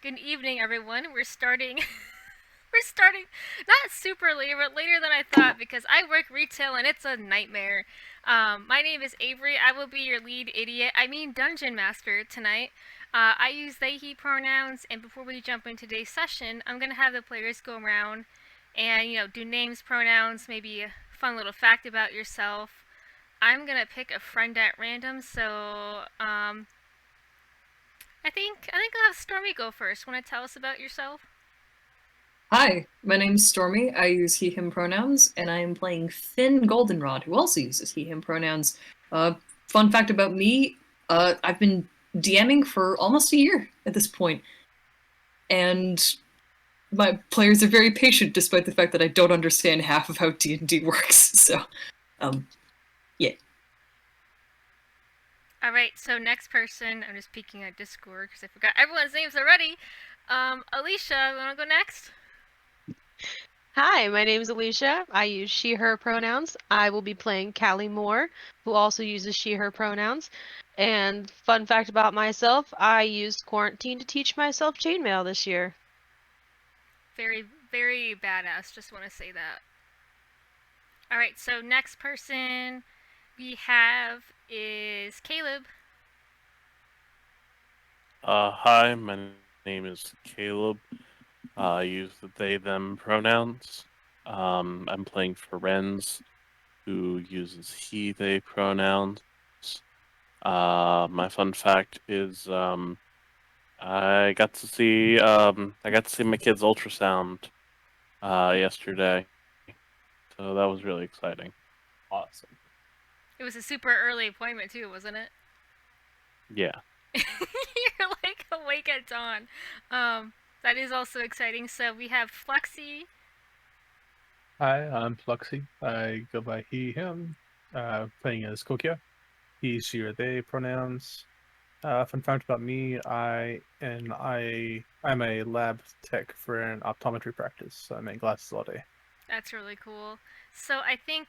Good evening, everyone. We're starting. We're starting not super late, but later than I thought because I work retail and it's a nightmare. My name is Avery. I will be your lead idiot. I mean dungeon master tonight. I use they/he pronouns, and before we jump into today's session, I'm gonna have the players go around and do names, pronouns, maybe a fun little fact about yourself. I'm gonna pick a friend at random, so I think I'll have Stormy go first. Want to tell us about yourself? Hi, my name's Stormy. I use he, him pronouns, and I am playing Finn Goldenrod, who also uses he, him pronouns. Fun fact about me, I've been DMing for almost a year at this point, and my players are very patient despite the fact that I don't understand half of how D&D works, so, yeah. Alright, so next person, I'm just peeking at Discord because I forgot everyone's names already. Alicia, you want to go next? Hi, my name is Alicia. I use she, her pronouns. I will be playing Callie Moore, who also uses she, her pronouns. And fun fact about myself, I used quarantine to teach myself chainmail this year. Very, very badass, just want to say that. Alright, so next person we have is Caleb. Hi, my name is Caleb. I use the they, them pronouns. I'm playing Ferenz, who uses he, they pronouns. My fun fact is, I got to see my kid's ultrasound, yesterday. So that was really exciting. Awesome. It was a super early appointment too, wasn't it? Yeah. You're like awake at dawn. That is also exciting. So we have Fluxy. Hi, I'm Fluxy. I go by he, him, playing as Kokya. He, she, or they pronouns. Fun fact about me, I'm a lab tech for an optometry practice, so I make glasses all day. That's really cool. So I think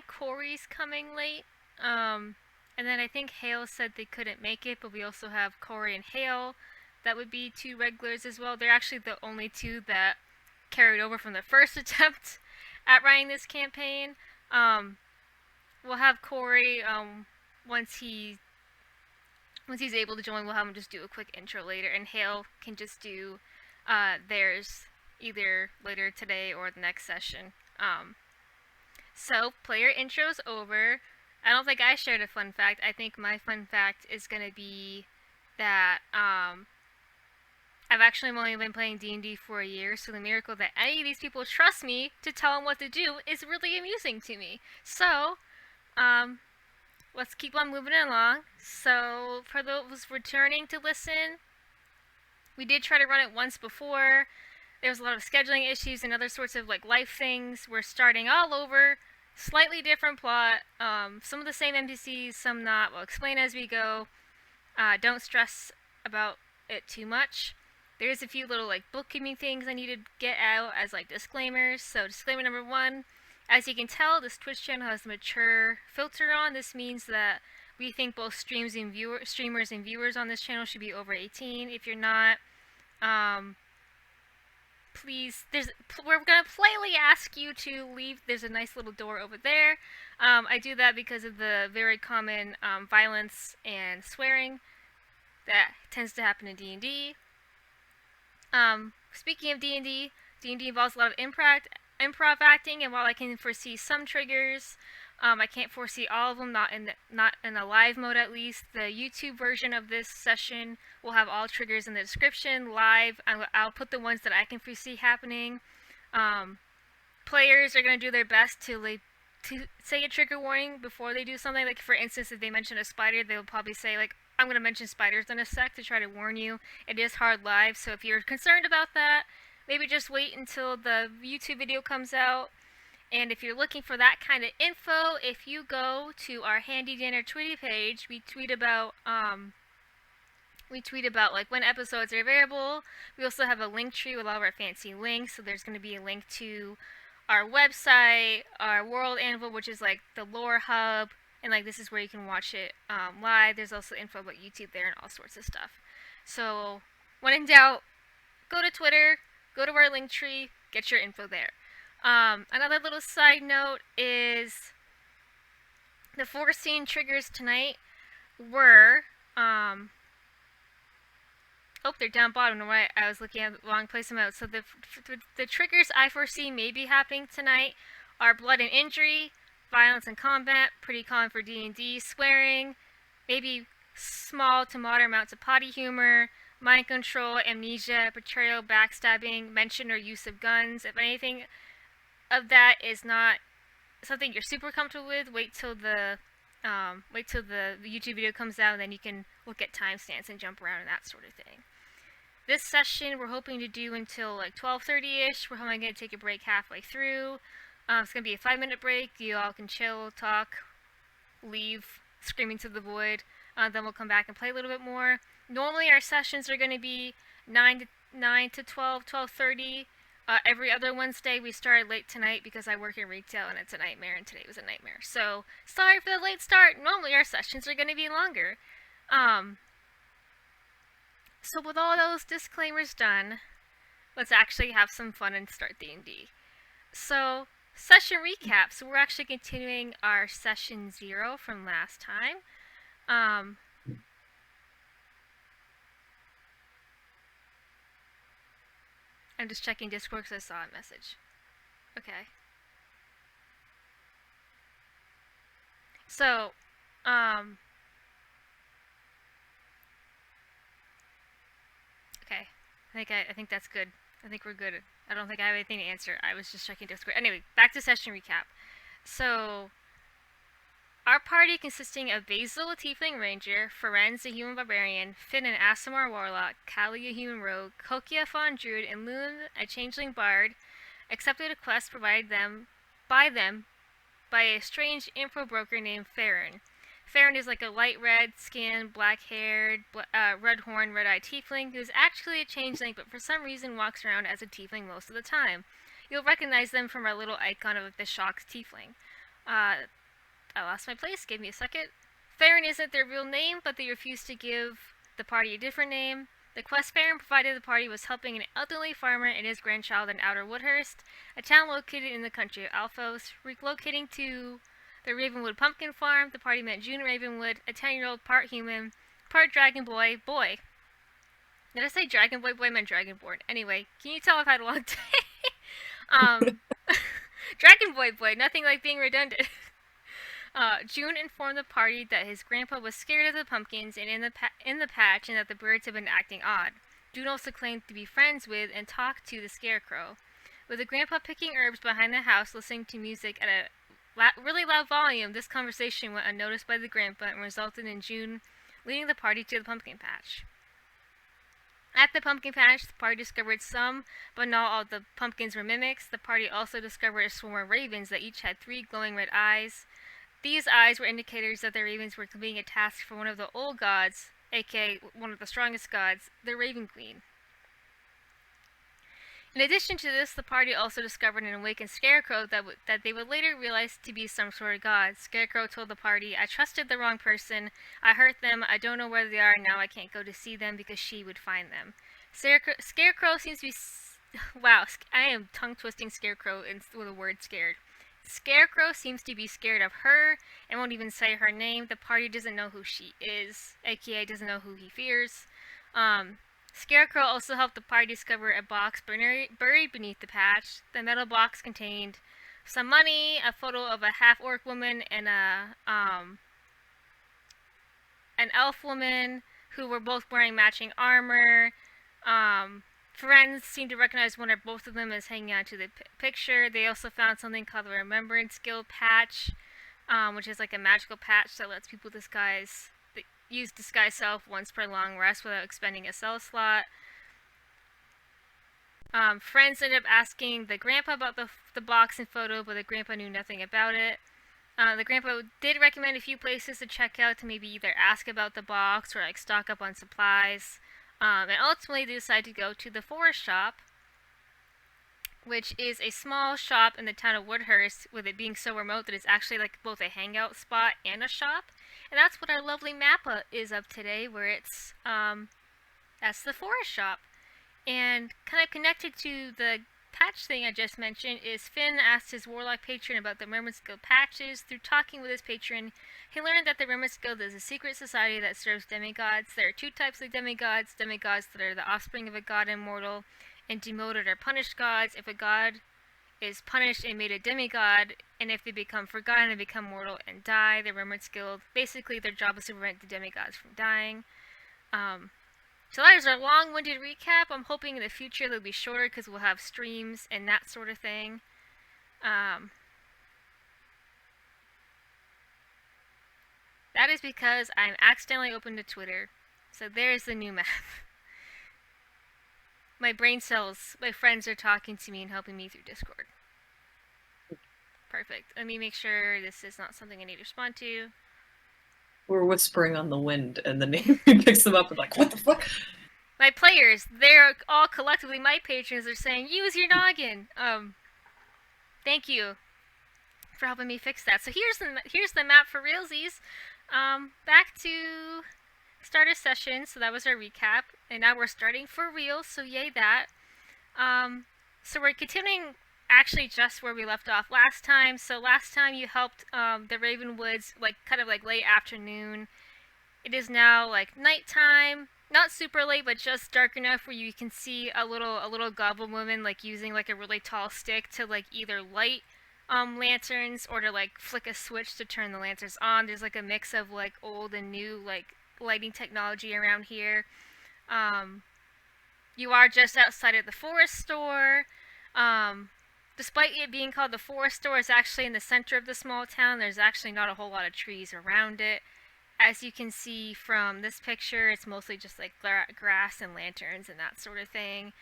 Cory's coming late. And then I think Hale said they couldn't make it, but we also have Cory and Hale. That would be two regulars as well. They're actually the only two that carried over from the first attempt at running this campaign. We'll have Cory once he's able to join. We'll have him just do a quick intro later, and Hale can just do theirs either later today or the next session. So player intro's over. I don't think I shared a fun fact. I think my fun fact is gonna be that I've actually only been playing D&D for a year, so the miracle that any of these people trust me to tell them what to do is really amusing to me. So, let's keep on moving along. So, for those returning to listen, we did try to run it once before. There was a lot of scheduling issues and other sorts of life things. We're starting all over. Slightly different plot. Some of the same NPCs, some not. We'll explain as we go. Don't stress about it too much. There's a few little bookkeeping things I need to get out as disclaimers. So disclaimer number 1, as you can tell, this Twitch channel has a mature filter on. This means that we think both streamers and viewers on this channel should be over 18. If you're not, please, we're gonna politely ask you to leave. There's a nice little door over there. I do that because of the very common violence and swearing that tends to happen in D&D. Speaking of D&D, D&D involves a lot of improv acting, and while I can foresee some triggers, I can't foresee all of them, not in a live mode at least. The YouTube version of this session will have all triggers in the description. Live, I'll put the ones that I can foresee happening. Players are going to do their best to say a trigger warning before they do something. Like, for instance, if they mention a spider, they'll probably say, I'm going to mention spiders in a sec to try to warn you. It is hard live, so if you're concerned about that, maybe just wait until the YouTube video comes out. And if you're looking for that kind of info, if you go to our Handy Dinner Twitter page, we tweet about when episodes are available. We also have a link tree with all of our fancy links. So there's going to be a link to our website, our World Anvil, which is the lore hub, and this is where you can watch it live. There's also info about YouTube there and all sorts of stuff. So When in doubt, go to Twitter, go to our link tree, get your info there. Another little side note is the foreseen triggers tonight were, oh, they're down bottom. Right, I was looking at the wrong place them out. So the triggers I foresee may be happening tonight are blood and injury, violence and combat, pretty common for D&D, swearing, maybe small to moderate amounts of potty humor, mind control, amnesia, betrayal, backstabbing, mention or use of guns. If anything of that is not something you're super comfortable with, wait till the YouTube video comes out, and then you can look at timestamps and jump around and that sort of thing. This session we're hoping to do until like 12:30ish. We're only going to take a break halfway through. It's going to be a 5-minute break. You all can chill, talk, leave, screaming to the void. Then we'll come back and play a little bit more. Normally our sessions are going to be 9 to 12, 12:30. Every other Wednesday. We started late tonight because I work in retail and it's a nightmare, and today was a nightmare. So sorry for the late start. Normally our sessions are going to be longer. So with all those disclaimers done, let's actually have some fun and start D&D. So, session recap. So we're actually continuing our session 0 from last time. I'm just checking Discord because I saw a message. Okay. So, okay. I think that's good. I think we're good. I don't think I have anything to answer. I was just checking Discord. Anyway, back to session recap. So, our party consisting of Basil, a tiefling ranger, Ferenz, a human barbarian, Finn, an Aasimar warlock, Callie, a human rogue, Kokia, a fawn druid, and Loon, a changeling bard, accepted a quest provided by a strange info broker named Farron. Farron is like a light red skinned, black-haired, red horned, red-eyed tiefling who is actually a changeling, but for some reason walks around as a tiefling most of the time. You'll recognize them from our little icon of the shocked tiefling. I lost my place. Give me a second. Farron isn't their real name, but they refused to give the party a different name. The quest Farron provided the party was helping an elderly farmer and his grandchild in Outer Woodhurst, a town located in the country of Alfos. Relocating to the Ravenwood Pumpkin Farm, the party met June Ravenwood, a 10-year-old part human, part dragon boy. Did I say dragon boy? Boy, I meant dragonborn. Anyway, can you tell I've had a long day? Dragon boy, nothing like being redundant. June informed the party that his grandpa was scared of the pumpkins and in the patch, and that the birds had been acting odd. June also claimed to be friends with and talked to the scarecrow. With the grandpa picking herbs behind the house, listening to music at a really loud volume, this conversation went unnoticed by the grandpa and resulted in June leading the party to the pumpkin patch. At the pumpkin patch, the party discovered some, but not all, the pumpkins were mimics. The party also discovered a swarm of ravens that each had 3 glowing red eyes. These eyes were indicators that the ravens were completing a task for one of the old gods, aka one of the strongest gods, the Raven Queen. In addition to this, the party also discovered an awakened scarecrow that they would later realize to be some sort of god. Scarecrow told the party, "I trusted the wrong person. I hurt them. I don't know where they are, and now I can't go to see them because she would find them." Scarecrow seems to be... Wow, I am tongue-twisting Scarecrow with the word scared. Scarecrow seems to be scared of her and won't even say her name. The party doesn't know who she is, aka doesn't know who he fears. Scarecrow also helped the party discover a box buried beneath the patch. The metal box contained some money, a photo of a half-orc woman, and an elf woman who were both wearing matching armor. Friends seemed to recognize one or both of them as hanging on to the picture. They also found something called the Remembrance Guild patch, which is like a magical patch that lets people use disguise self once per long rest without expending a cell slot. Friends ended up asking the grandpa about the box and photo, but the grandpa knew nothing about it. The grandpa did recommend a few places to check out to maybe either ask about the box or like stock up on supplies. And ultimately they decided to go to the Forest Shop, which is a small shop in the town of Woodhurst, with it being so remote that it's actually like both a hangout spot and a shop. And that's what our lovely map is of today, where it's That's the forest shop. And kind of connected to the patch thing I just mentioned is Finn asked his warlock patron about the Mermaid's Guild patches. Through talking with his patron, he learned that the Mermaid's Guild is a secret society that serves demigods. There are two types of demigods: demigods that are the offspring of a god immortal, and demoted or punished gods. If a god is punished and made a demigod, and if they become forgotten and become mortal and die, the Mermaid's Guild, basically their job is to prevent the demigods from dying. So that is our long-winded recap. I'm hoping in the future they'll be shorter because we'll have streams and that sort of thing. That is because I'm accidentally opened to Twitter. So there's the new map. My brain cells, my friends are talking to me and helping me through Discord. Perfect. Let me make sure this is not something I need to respond to. We're whispering on the wind, and then he picks them up and like, what the fuck? My players, they're all collectively my patrons. They're saying, use your noggin. Thank you for helping me fix that. So here's the map for realsies. Back to start a session. So that was our recap, and now we're starting for real. So yay that. So we're continuing actually just where we left off last time. So last time you helped the Ravenwoods, like kind of like late afternoon. It is now like nighttime, not super late, but just dark enough where you can see a little goblin woman like using like a really tall stick to like either light lanterns or to like flick a switch to turn the lanterns on. There's like a mix of like old and new like lighting technology around here. You are just outside of the forest store. Despite it being called the forest store, it's actually in the center of the small town. There's actually not a whole lot of trees around it. As you can see from this picture, it's mostly just like grass and lanterns and that sort of thing.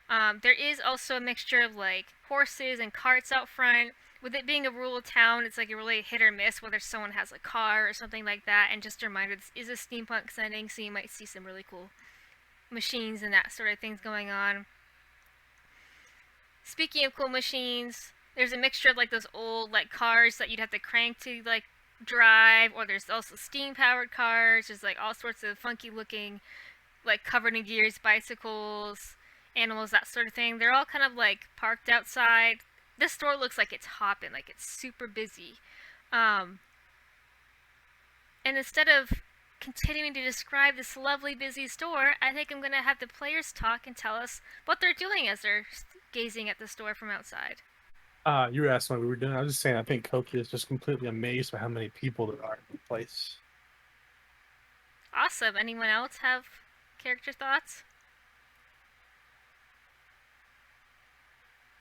There is also a mixture of like horses and carts out front. With it being a rural town, it's like a really hit or miss whether someone has a car or something like that. And just a reminder, this is a steampunk setting, so you might see some really cool machines and that sort of things going on. Speaking of cool machines, there's a mixture of like those old like cars that you'd have to crank to like drive, or there's also steam powered cars. There's like all sorts of funky looking like covered in gears bicycles, animals, that sort of thing. They're all kind of like parked outside. This store looks like it's hopping, like it's super busy. And instead of continuing to describe this lovely busy store, I think I'm going to have the players talk and tell us what they're doing as they're gazing at the store from outside. You were asking what we were doing. I was just saying I think Koki is just completely amazed by how many people there are in the place. Awesome. Anyone else have character thoughts?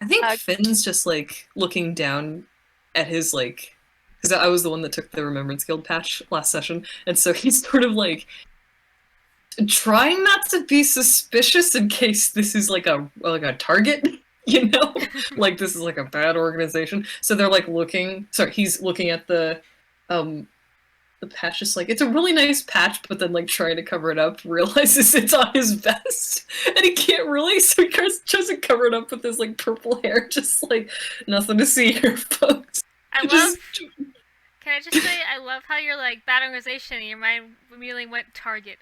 I think Finn's just like looking down at his like, because I was the one that took the Remembrance Guild patch last session, and so he's sort of like trying not to be suspicious in case this is like a target, you know, like this is like a bad organization. So they're like looking. Sorry, he's looking at the patch, just like, it's a really nice patch, but then like trying to cover it up, realizes it's on his vest and he can't really, so he tries to cover it up with his like purple hair, just like nothing to see here, folks. Can I just say, I love how you're like bad organization and your mind immediately went target.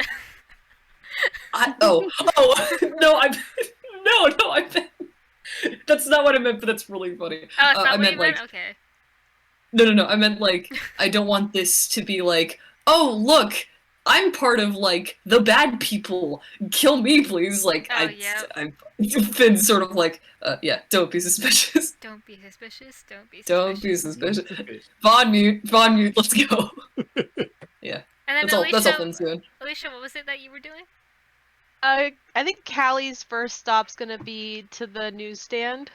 No, I meant, that's not what I meant, but that's really funny. Oh, it's not I what meant you like, meant? Okay. No, I meant like, I don't want this to be like, oh, look, I'm part of like the bad people, kill me please, like, I'm been sort of like, yeah, don't be suspicious. Don't be suspicious, don't be suspicious. Don't be suspicious. Von mute, let's go. Yeah, and then that's all Finn's doing. Alicia, what was it that you were doing? I think Callie's first stop's gonna be to the newsstand.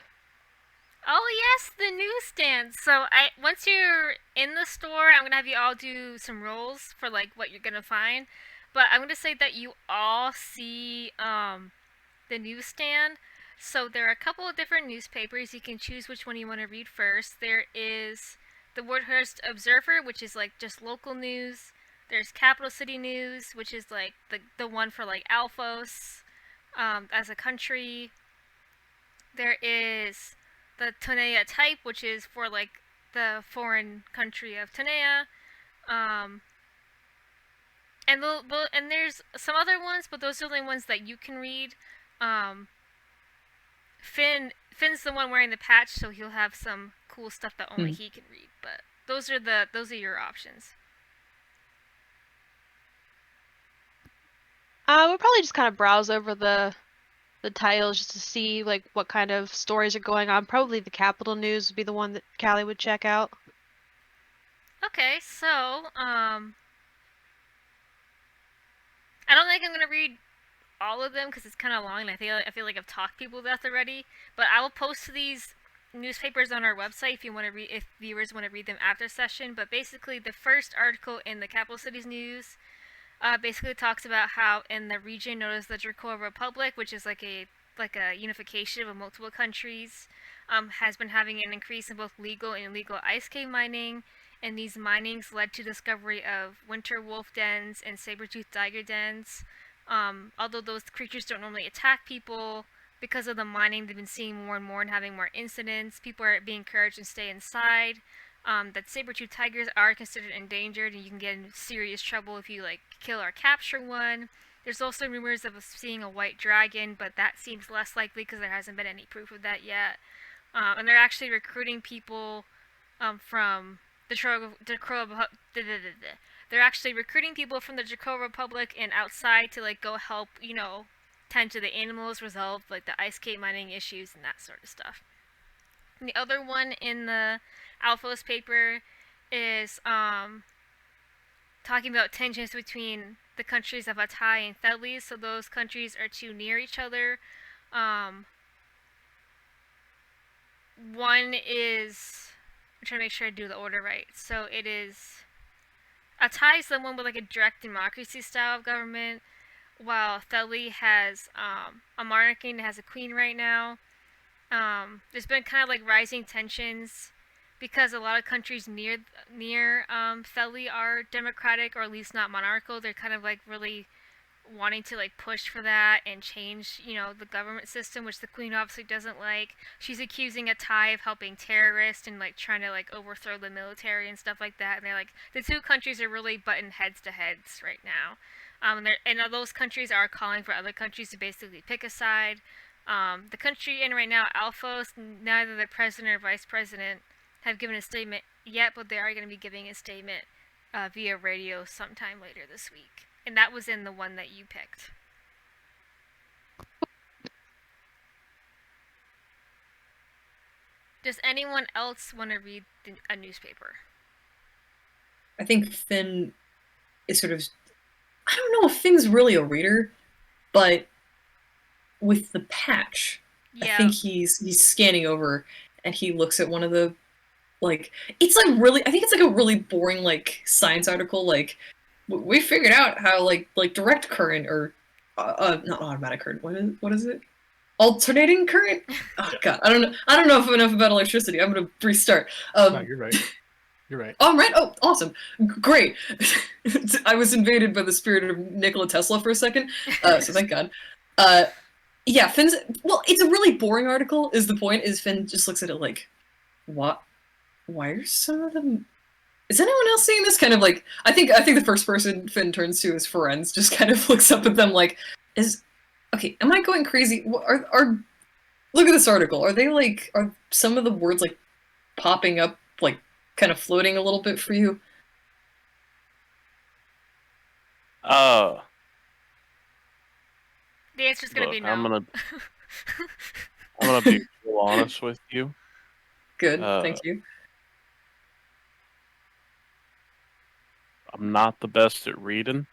Oh yes, the newsstand. So once you're in the store, I'm gonna have you all do some rolls for like what you're gonna find. But I'm gonna say that you all see the newsstand. So there are a couple of different newspapers. You can choose which one you want to read first. There is the Woodhurst Observer, which is like just local news. There's Capital City News, which is like the one for like Alfos as a country. There is the Tonea Type, which is for like the foreign country of Tonea. And and there's some other ones, but those are the only ones that you can read. Um, Finn's the one wearing the patch, so he'll have some cool stuff that only he can read. But those are your options. We'll probably just kind of browse over the titles just to see like what kind of stories are going on. Probably the Capital News would be the one that Callie would check out. Okay, so I don't think I'm gonna read all of them because it's kind of long, and I feel like I've talked people to death already. But I will post these newspapers on our website if you want to read, if viewers want to read them after session. But basically, the first article in the Capital Cities News basically talks about how in the region known as the Dracoa Republic, which is like a unification of multiple countries, has been having an increase in both legal and illegal ice cave mining. And these minings led to discovery of winter wolf dens and saber-toothed tiger dens. Although those creatures don't normally attack people, because of the mining, they've been seeing more and more and having more incidents. People are being encouraged to stay inside. That saber-toothed tigers are considered endangered, and you can get in serious trouble if you kill or capture one. There's also rumors of seeing a white dragon, but that seems less likely because there hasn't been any proof of that yet. And they're actually recruiting people from the they're actually recruiting people from the Dracoa Republic and outside to go help, tend to the animals, resolve the ice cave mining issues and that sort of stuff. And the other one in the Alfos paper is talking about tensions between the countries of Atai and Thedley. So those countries are too near each other. One is, I'm trying to make sure I do the order right. So it is, Atai is the one with a direct democracy style of government, while Thedley has a monarchy and has a queen right now. There's been kind of rising tensions because a lot of countries near Thedley are democratic or at least not monarchical. They're kind of really wanting to push for that and change the government system, which the queen obviously doesn't like. She's accusing Atai of helping terrorists and trying to overthrow the military and stuff like that. And they're the two countries are really butting heads to heads right now. And those countries are calling for other countries to basically pick a side. The country in right now, Alfos, neither the president or vice president have given a statement yet, but they are going to be giving a statement via radio sometime later this week. And that was in the one that you picked. Does anyone else want to read a newspaper? I think Finn is sort of... I don't know if Finn's really a reader, but with the patch, Yeah. I think he's scanning over and he looks at one of the it's really, I think it's a really boring science article, we figured out how direct current or not automatic current, what is it, alternating current, oh god, I don't know enough about electricity. I'm gonna restart. No, you're right. Oh, I'm right. Oh, awesome. Great. I was invaded by the spirit of Nikola Tesla for a second, so thank god. Yeah, Finn's, well, it's a really boring article, is the point, is Finn just looks at it what? Why are some of them... Is anyone else seeing this? Kind of I think the first person Finn turns to is Ferenz, just kind of looks up at them okay, am I going crazy? Are look at this article. Are they are some of the words popping up, kind of floating a little bit for you? Oh. The answer's going to be no. I'm gonna be real honest with you. Good, thank you. I'm not the best at reading.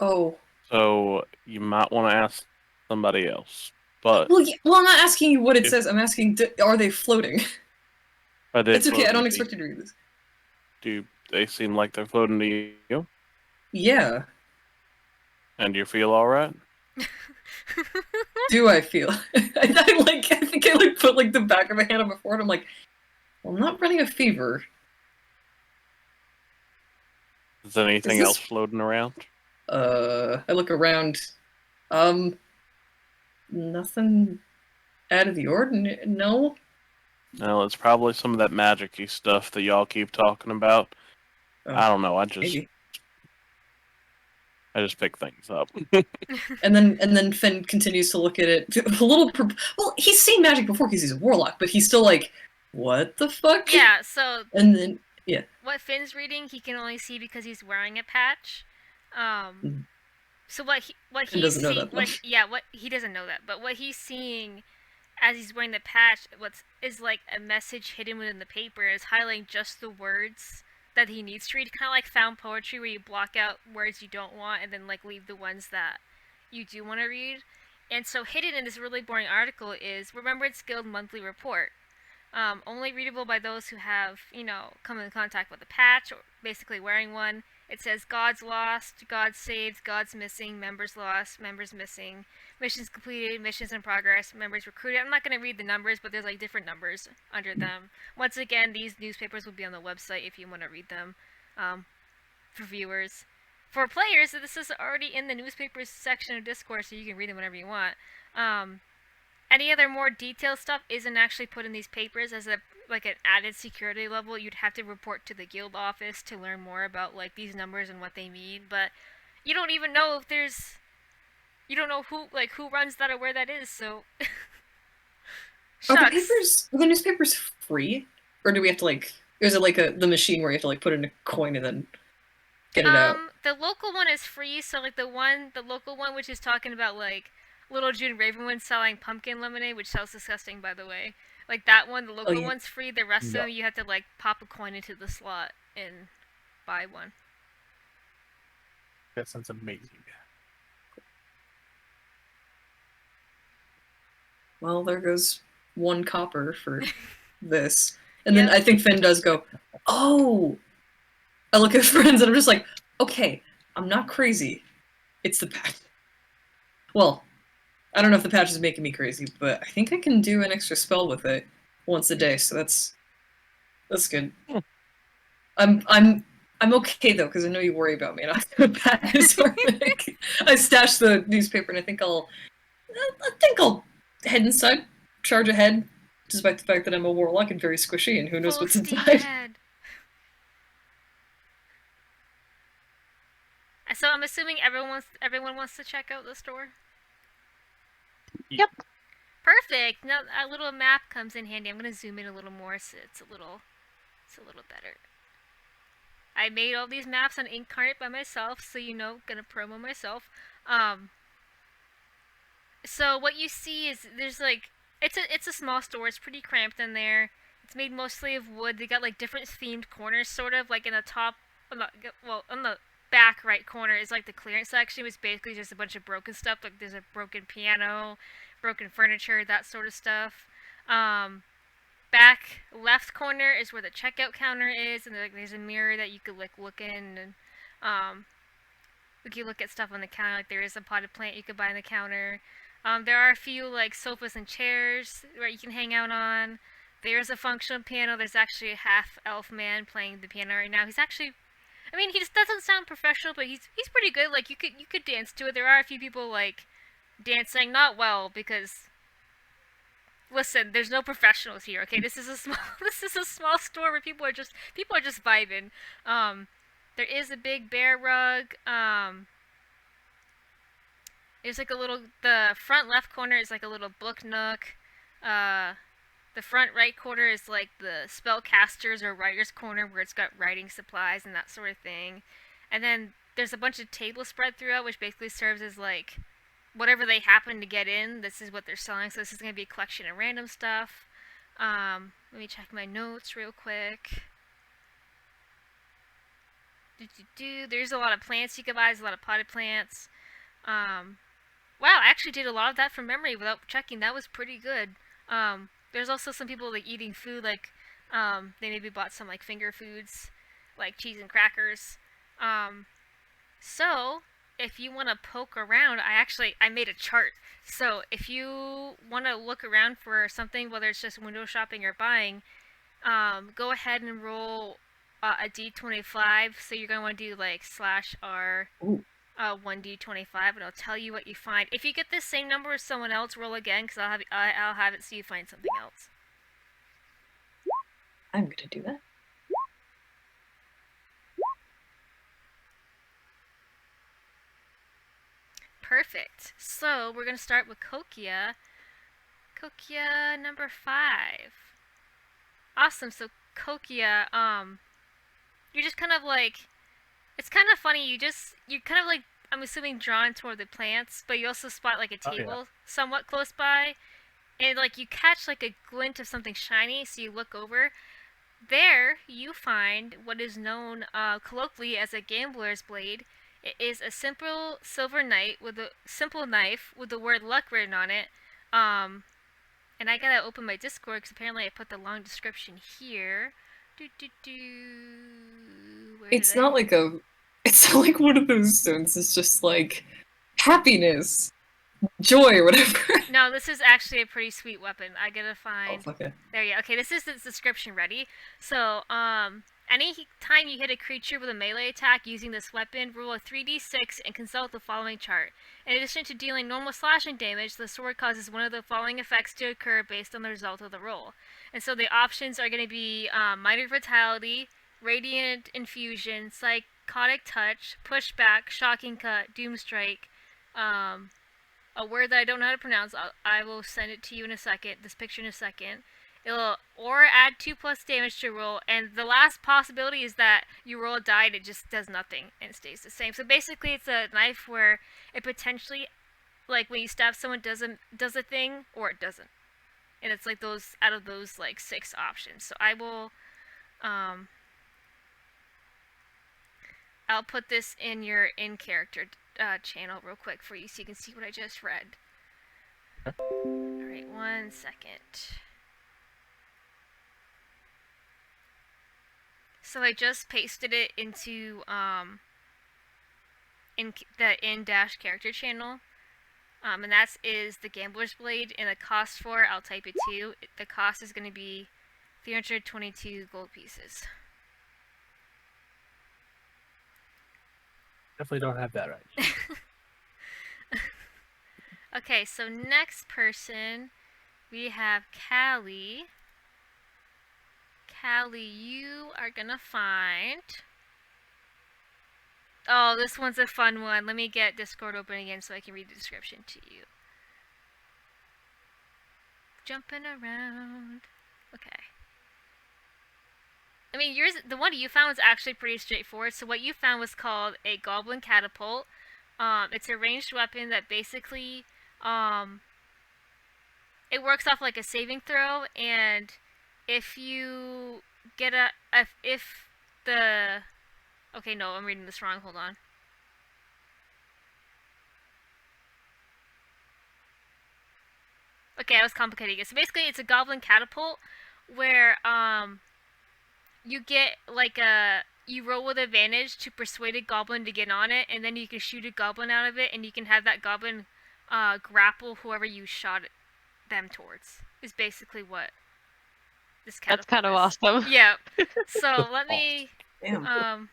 Oh. So you might want to ask somebody else. But well, I'm not asking you what it says. I'm asking, are they floating? Are they it's okay. I don't expect you to read this. Do they seem like they're floating to you? Yeah. And you feel all right? Do I feel? I think I put the back of my hand on my forehead. I'm well, I'm not running a fever. Is anything else floating around? I look around. Nothing out of the ordinary. No. No, it's probably some of that magic-y stuff that y'all keep talking about. I don't know. Maybe. I just pick things up. And then Finn continues to look at it a little. Well, he's seen magic before because he's a warlock, but he's still like, "What the fuck?" Yeah, so And then what Finn's reading, he can only see because he's wearing a patch. So what Finn doesn't know that, though. what he doesn't know that, but what he's seeing as he's wearing the patch, is like a message hidden within the paper, is highlighting just the words that he needs to read, kind of like found poetry where you block out words you don't want and then like leave the ones that you do want to read. And so hidden in this really boring article is Remembrance Guild monthly report. Only readable by those who have, come in contact with a patch or basically wearing one. It says God's lost, God's saved, God's missing, members lost, members missing, missions completed, missions in progress, members recruited. I'm not going to read the numbers, but there's like different numbers under them. Once again, these newspapers will be on the website if you want to read them. For viewers. For players, this is already in the newspapers section of Discord, so you can read them whenever you want. Any other more detailed stuff isn't actually put in these papers as an added security level. You'd have to report to the guild office to learn more about like these numbers and what they mean, but you don't even know if there's, you don't know who runs that or where that is, so Are the newspapers free? Or do we have to is it like the machine where you have to put in a coin and then get it out? The local one is free, so like the local one which is talking about like Little June Ravenwood selling pumpkin lemonade, which sounds disgusting, by the way. Like that one, the local one's free. The rest of them, you have to pop a coin into the slot and buy one. That sounds amazing. Well, there goes 1 copper for this. And then I think Finn does go, "Oh!" I look at friends and I'm just like, "Okay, I'm not crazy. It's the patch." Well, I don't know if the patch is making me crazy, but I think I can do an extra spell with it once a day, so that's good. I'm okay though, because I know you worry about me, and I'm I stashed the newspaper, and I think I'll head inside, charge ahead, despite the fact that I'm a warlock and very squishy, and who knows what's inside. So I'm assuming everyone wants to check out the store. Yep. Perfect. Now a little map comes in handy. I'm gonna zoom in a little more so it's a little better. I made all these maps on Incarnate by myself, so gonna promo myself. So what you see is there's it's a small store. It's pretty cramped in there. It's made mostly of wood. They got different themed corners, sort of in the top, on the back right corner is the clearance section. It's basically just a bunch of broken stuff. There's a broken piano, broken furniture, that sort of stuff. Back left corner is where the checkout counter is, and there's a mirror that you could look in, and you look at stuff on the counter. There is a potted plant you could buy on the counter. There are a few sofas and chairs where you can hang out on. There's a functional piano. There's actually a half elf man playing the piano right now. He's actually, he just doesn't sound professional, but he's pretty good. You could dance to it. There are a few people dancing, not well, because listen, there's no professionals here. Okay, this is a small store where people are just vibing. There is a big bear rug. There's the front left corner is a little book nook. The front right corner is the spellcasters or writers corner, where it's got writing supplies and that sort of thing. And then there's a bunch of tables spread throughout, which basically serves as whatever they happen to get in, this is what they're selling. So this is going to be a collection of random stuff. Let me check my notes real quick. There's a lot of plants you can buy. There's a lot of potted plants. Wow, I actually did a lot of that from memory without checking. That was pretty good. There's also some people eating food, they maybe bought some finger foods, like cheese and crackers. So if you want to poke around, I made a chart. So if you want to look around for something, whether it's just window shopping or buying, go ahead and roll a d25. So you're going to want to do /R 1d25, and I'll tell you what you find. If you get the same number as someone else, roll again, because I'll have it so you find something else. I'm going to do that. Perfect. So we're gonna start with Kokia. Kokia number 5. Awesome. So Kokia, you're just kind of like, it's kind of funny. You're kind of like, I'm assuming drawn toward the plants, but you also spot like a table somewhat close by, and like you catch like a glint of something shiny. So you look over. There you find what is known colloquially as a gambler's blade. It is a simple silver knife with the word luck written on it. And I gotta open my Discord because apparently I put the long description here. It's not like one of those stones. It's just like happiness, joy, whatever. No, this is actually a pretty sweet weapon. I gotta find. Oh, okay. There you go. Okay, this is the description ready. So, any time you hit a creature with a melee attack using this weapon, roll a 3d6 and consult the following chart. In addition to dealing normal slashing damage, the sword causes one of the following effects to occur based on the result of the roll. And so the options are going to be Minor Vitality, Radiant Infusion, Psychotic Touch, Pushback, Shocking Cut, Doom Strike, a word that I don't know how to pronounce. I will send it to you in a second, this picture in a second. It'll or add 2+ damage to your roll, and the last possibility is that you roll a die and it just does nothing and it stays the same. So basically it's a knife where it potentially, like when you stab someone, does a thing or it doesn't. And it's like those out of those like 6 options. So I will I'll put this in your in-character channel real quick for you so you can see what I just read. Alright, 1 second. So I just pasted it into in the in-character channel. And that is the Gambler's Blade, and the cost for it, I'll type it too. The cost is going to be 322 gold pieces. Definitely don't have that right. Okay, so next person, we have Callie. Callie, you are gonna find... Oh, this one's a fun one. Let me get Discord open again so I can read the description to you. Jumping around. Okay. I mean, the one you found was actually pretty straightforward. So what you found was called a Goblin Catapult. It's a ranged weapon that basically, it works off like a saving throw, and if you get okay, no, I'm reading this wrong, hold on. Okay, I was complicating it. So basically, it's a Goblin Catapult, where, you get, like, you roll with advantage to persuade a goblin to get on it, and then you can shoot a goblin out of it, and you can have that goblin, grapple whoever you shot them towards, is basically what this catapult That's kind of awesome. Yeah. So let me, Damn.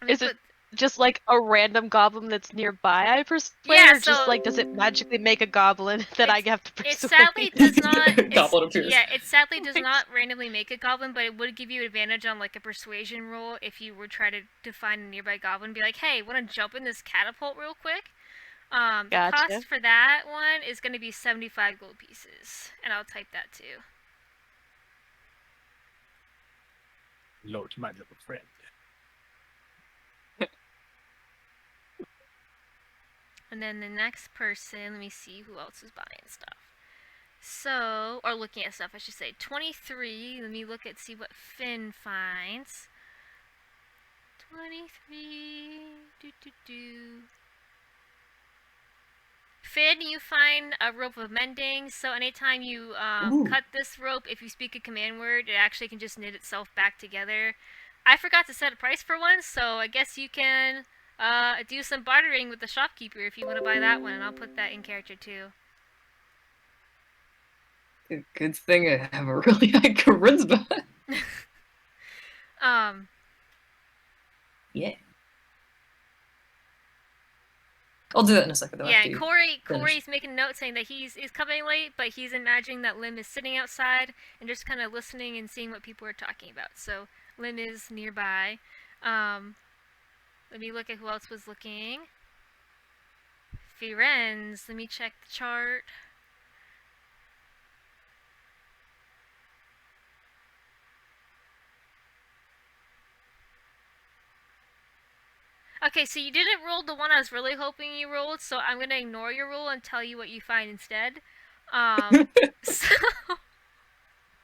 Is it just like a random goblin that's nearby I persuade? Yeah, or just like, does it magically make a goblin that I have to persuade? It sadly does not. Goblin appears. Yeah, it sadly does not randomly make a goblin, but it would give you advantage on like a persuasion roll if you were trying to find a nearby goblin and be like, hey, want to jump in this catapult real quick? The Gotcha. cost for that one is going to be 75 gold pieces, and I'll type that too. Lord, my little friend. And then the next person, let me see who else is buying stuff. So, or looking at stuff, I should say. 23, let me look at, see what Finn finds. 23, Finn, you find a rope of mending, so anytime you cut this rope, if you speak a command word, it actually can just knit itself back together. I forgot to set a price for one, so I guess you can do some bartering with the shopkeeper if you want to buy that one, and I'll put that in character too. Good thing I have a really high charisma. Yeah. I'll do that in a second though. Yeah, and Cory's making a note saying that he's coming late, but he's imagining that Lim is sitting outside and just kind of listening and seeing what people are talking about. So Lim is nearby. Let me look at who else was looking. Firenze. Let me check the chart. Okay, so you didn't roll the one I was really hoping you rolled, so I'm gonna ignore your roll and tell you what you find instead. So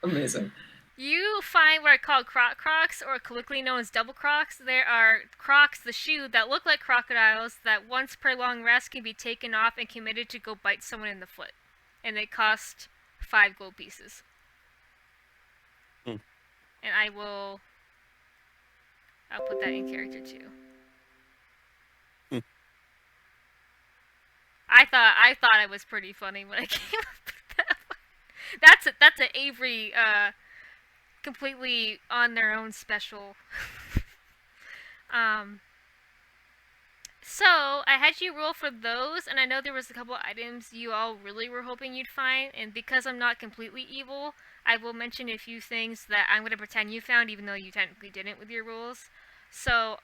Amazing. you find what are called crocs, or colloquially known as double crocs. There are crocs, the shoe, that look like crocodiles that once per long rest can be taken off and committed to go bite someone in the foot. And they cost 5 gold pieces. Hmm. And I'll put that in character too. I thought it was pretty funny when I came up with that one. That's an Avery completely on their own special. So I had you roll for those, and I know there was a couple items you all really were hoping you'd find, and because I'm not completely evil, I will mention a few things that I'm gonna pretend you found, even though you technically didn't with your rules. So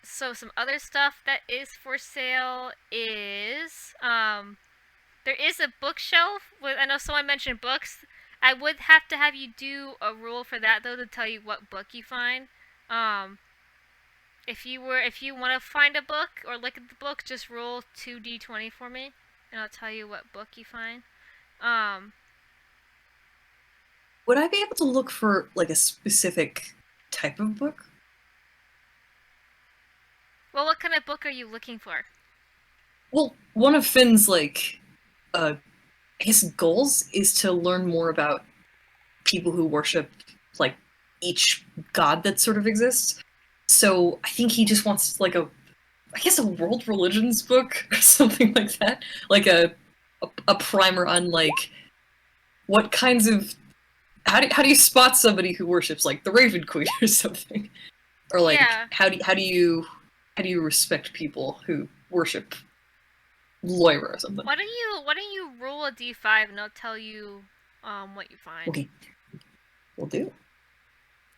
so some other stuff that is for sale is there is a bookshelf with, I know someone mentioned books. I would have to have you do a roll for that though to tell you what book you find. If you want to find a book or look at the book, just roll 2d20 for me, and I'll tell you what book you find. Would I be able to look for like a specific type of book? Well, what kind of book are you looking for? Well, one of Finn's I guess goals is to learn more about people who worship like each god that sort of exists. So I think he just wants like a world religions book or something like that, like a primer on like what kinds of how do you spot somebody who worships like the Raven Queen or something, or like Yeah. how do you respect people who worship Loira or something? Why don't you roll a d5 and I'll tell you what you find. Okay, we'll do.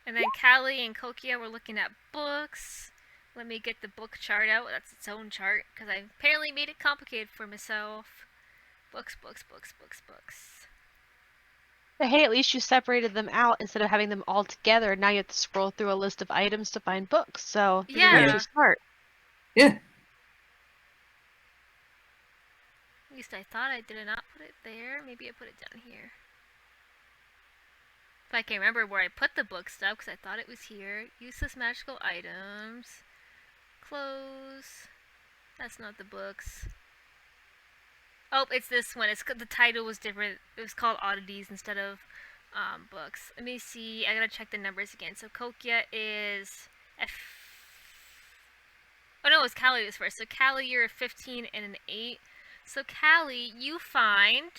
And then Callie and Kokia were looking at books. Let me get the book chart out. That's its own chart because I apparently made it complicated for myself. Books. But hey, at least you separated them out instead of having them all together. Now you have to scroll through a list of items to find books. So this is Yeah. actually smart. Yeah. At least I thought I did not put it there. Maybe I put it down here. If I can remember where I put the book stuff, because I thought it was here. Useless magical items. Clothes. That's not the books. Oh, it's this one. The title was different. It was called Oddities instead of books. Let me see. I gotta check the numbers again. So Kokia is Oh no, it was Callie was first. So Callie, you're a 15 and an 8. So Callie, you find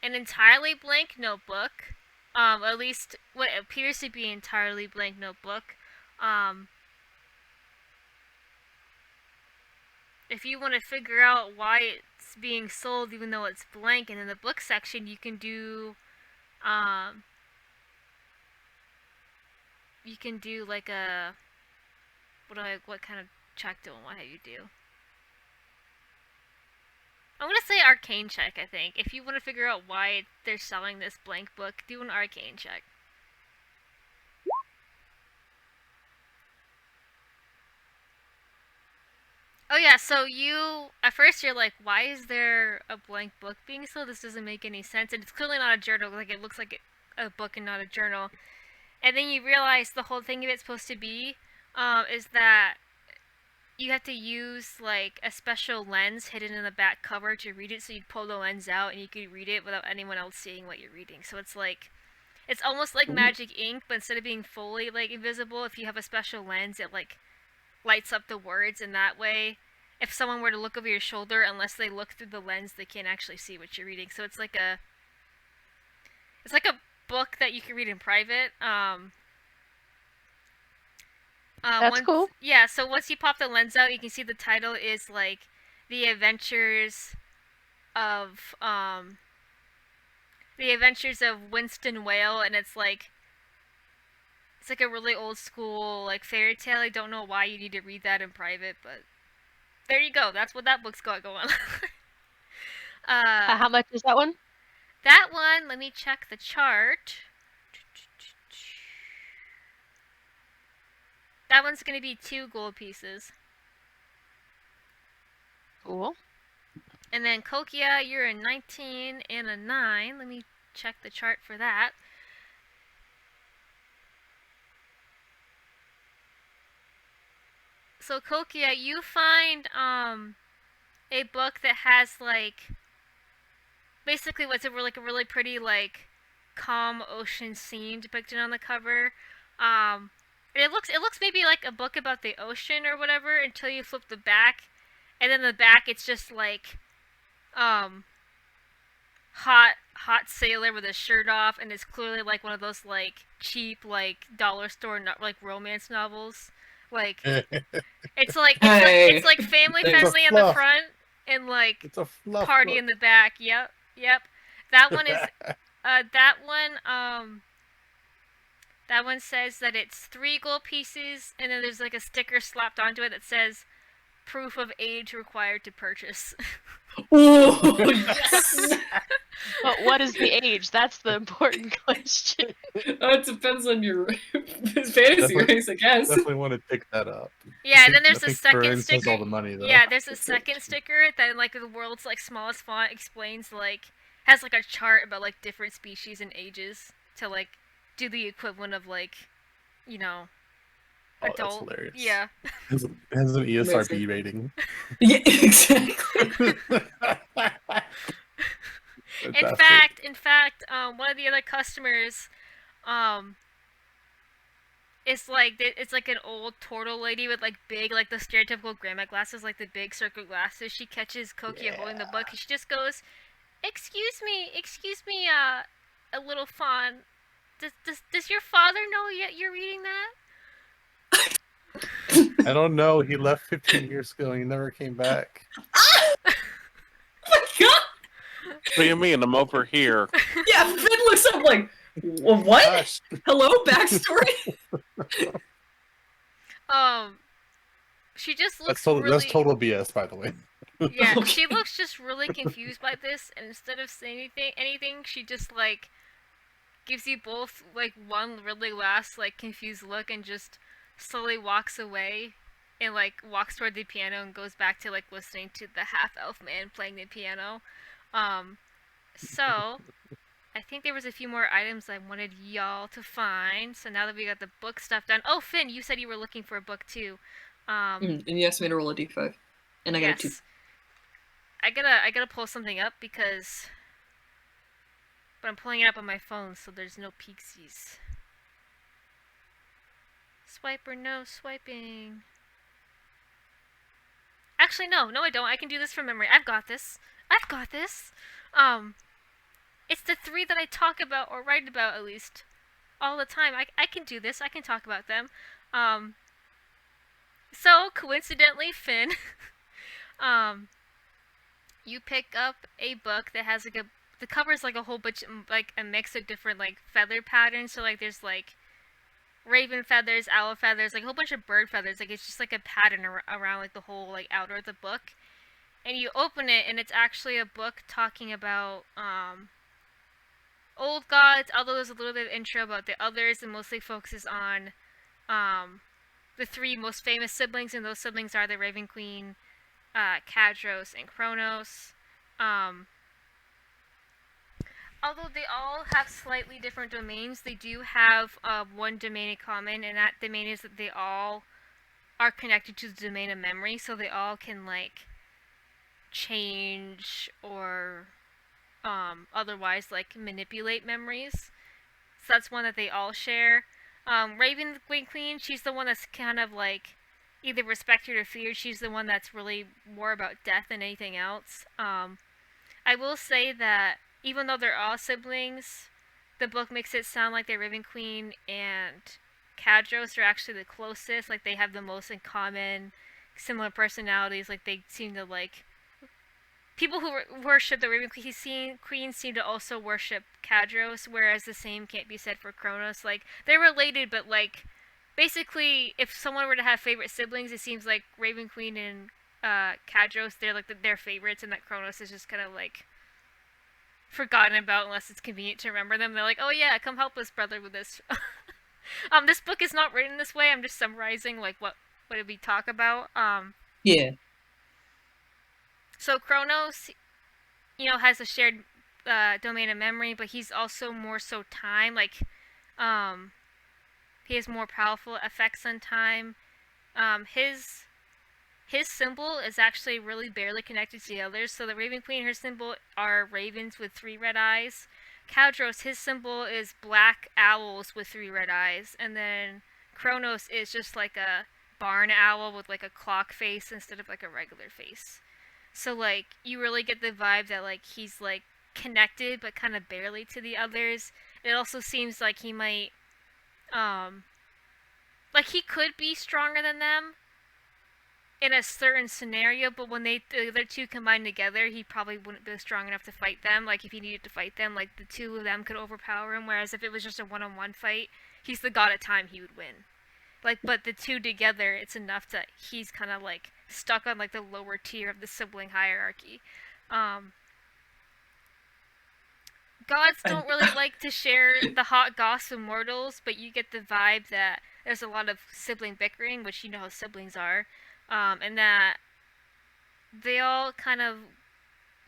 an entirely blank notebook. At least what appears to be an entirely blank notebook. If you want to figure out why it's being sold even though it's blank, and in the book section you can do like a what kind of check do I have you do? I'm gonna say arcane check, I think. If you want to figure out why they're selling this blank book, do an arcane check. Oh yeah, so at first you're like, why is there a blank book being sold? This doesn't make any sense. And it's clearly not a journal, like it looks like a book and not a journal. And then you realize the whole thing of it's supposed to be is that you have to use like a special lens hidden in the back cover to read it, so you'd pull the lens out and you could read it without anyone else seeing what you're reading. So it's almost like magic ink, but instead of being fully like invisible, if you have a special lens, it like lights up the words, and that way if someone were to look over your shoulder, unless they look through the lens, they can't actually see what you're reading. So it's like a book that you can read in private. That's cool. Yeah, so once you pop the lens out, you can see the title is like The Adventures of Winston Whale, and it's like It's like a really old school like fairy tale. I don't know why you need to read that in private, but there you go. That's what that book's got going on. How much is that one? That one, let me check the chart. That one's going to be 2 gold pieces. Cool. And then Kokia, you're a 19 and a 9. Let me check the chart for that. So Kokia, you find a book that has like basically what's a really pretty like calm ocean scene depicted on the cover. It looks maybe like a book about the ocean or whatever until you flip the back, and then the back it's just like hot sailor with his shirt off, and it's clearly like one of those like cheap like dollar store like romance novels. Like it's like it's like family It's a friendly on the fluff. front and like It's a fluff party book. in the back. Yep. That one is that one says that it's 3 gold pieces, and then there's like a sticker slapped onto it that says proof of age required to purchase. Oh, yes. But what is the age? That's the important question. It depends on your fantasy Definitely- race, I guess. Definitely want to pick that up. Yeah, and then I there's a think second Corinne sticker. has all the money though. Yeah, there's a second sticker that in like the world's like smallest font explains like has like a chart about like different species and ages to like do the equivalent of like, you know, Oh, that's adult. hilarious. Yeah. It has an ESRB Amazing. rating. Yeah, exactly. In fact, one of the other customers, it's like an old turtle lady with like big like the stereotypical grandma glasses, like the big circle glasses. She catches Kokia holding the book, and she just goes, excuse me, a little fawn. Does your father know yet you're reading that? I don't know. He left 15 years ago and he never came back. Oh my god! What do you mean? I'm over here. Yeah, Finn looks up like, what? Gosh. Hello, backstory? She just That's looks total, really. that's total BS, by the way. Yeah, Okay. she looks just really confused by this, and instead of saying anything, she just like gives you both like one really last like confused look and just slowly walks away and like walks toward the piano and goes back to like listening to the half elf man playing the piano. So I think there was a few more items I wanted y'all to find. So now that we got the book stuff done. Oh, Finn, you said you were looking for a book too. And you asked me to roll a d5. And I got a 2. Yes. I gotta pull something up because, but I'm pulling it up on my phone, so there's no peeksies. Swipe or no swiping. Actually, no, I don't. I can do this from memory. I've got this. It's the 3 that I talk about or write about at least all the time. I can do this. I can talk about them. So coincidentally, Finn, you pick up a book that has like the cover's like a whole bunch, like a mix of different like feather patterns. So like there's like raven feathers, owl feathers, like a whole bunch of bird feathers. Like it's just like a pattern around like the whole like outer of the book. And you open it, and it's actually a book talking about old gods. Although there's a little bit of intro about the others, and mostly focuses on the 3 most famous siblings, and those siblings are the Raven Queen, Kadros, and Kronos. Although they all have slightly different domains, they do have one domain in common, and that domain is that they all are connected to the domain of memory, so they all can like change or otherwise like manipulate memories. So that's one that they all share. Raven Queen, she's the one that's kind of like either respected or feared. She's the one that's really more about death than anything else. I will say that even though they're all siblings, the book makes it sound like the Raven Queen and Kadros are actually the closest. Like they have the most in common, similar personalities. Like they seem to like people who worship the Raven Queen seem to also worship Kadros, whereas the same can't be said for Kronos. Like, they're related, but like, basically, if someone were to have favorite siblings, it seems like Raven Queen and Kadros, they're like their favorites, and that Kronos is just kind of like forgotten about unless it's convenient to remember them. They're like, oh yeah, come help us, brother, with this. This book is not written this way. I'm just summarizing like what did we talk about. Yeah. So Kronos, has a shared domain of memory, but he's also more so time. Like, he has more powerful effects on time. His symbol is actually really barely connected to the others. So the Raven Queen, her symbol are ravens with 3 red eyes. Kadros, his symbol is black owls with 3 red eyes. And then Kronos is just like a barn owl with like a clock face instead of like a regular face. So like, you really get the vibe that like he's like connected but kind of barely to the others. It also seems like he might like he could be stronger than them in a certain scenario, but when the other two combined together, he probably wouldn't be strong enough to fight them. Like, if he needed to fight them, like, the two of them could overpower him, whereas if it was just a one-on-one fight, he's the god of time, he would win. Like, but the two together, it's enough that he's kind of, like, stuck on, like, the lower tier of the sibling hierarchy. Gods don't really like to share the hot goss with mortals, but you get the vibe that there's a lot of sibling bickering, which you know how siblings are. And that they all kind of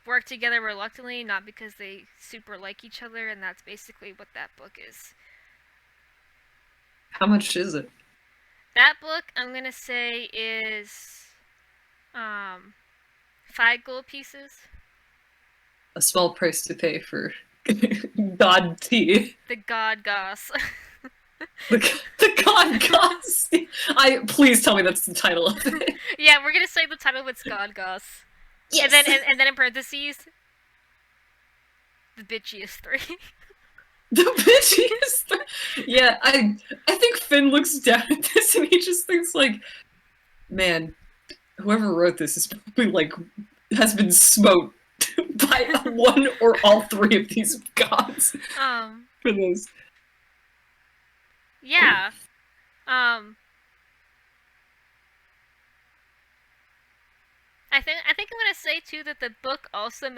work together reluctantly, not because they super like each other, and that's basically what that book is. How much is it? That book, I'm gonna say, is 5 gold pieces. A small price to pay for God tea. The God Goss. The God Goss. Please tell me that's the title of it. Yeah, we're gonna say the title of it's God Goss. Yes. And then in parentheses, the bitchiest 3. The bitchiest. Yeah, I think Finn looks down at this and he just thinks like, man, whoever wrote this is probably like has been smote by one or all 3 of these gods. For this. Yeah. I think I'm gonna say too that the book also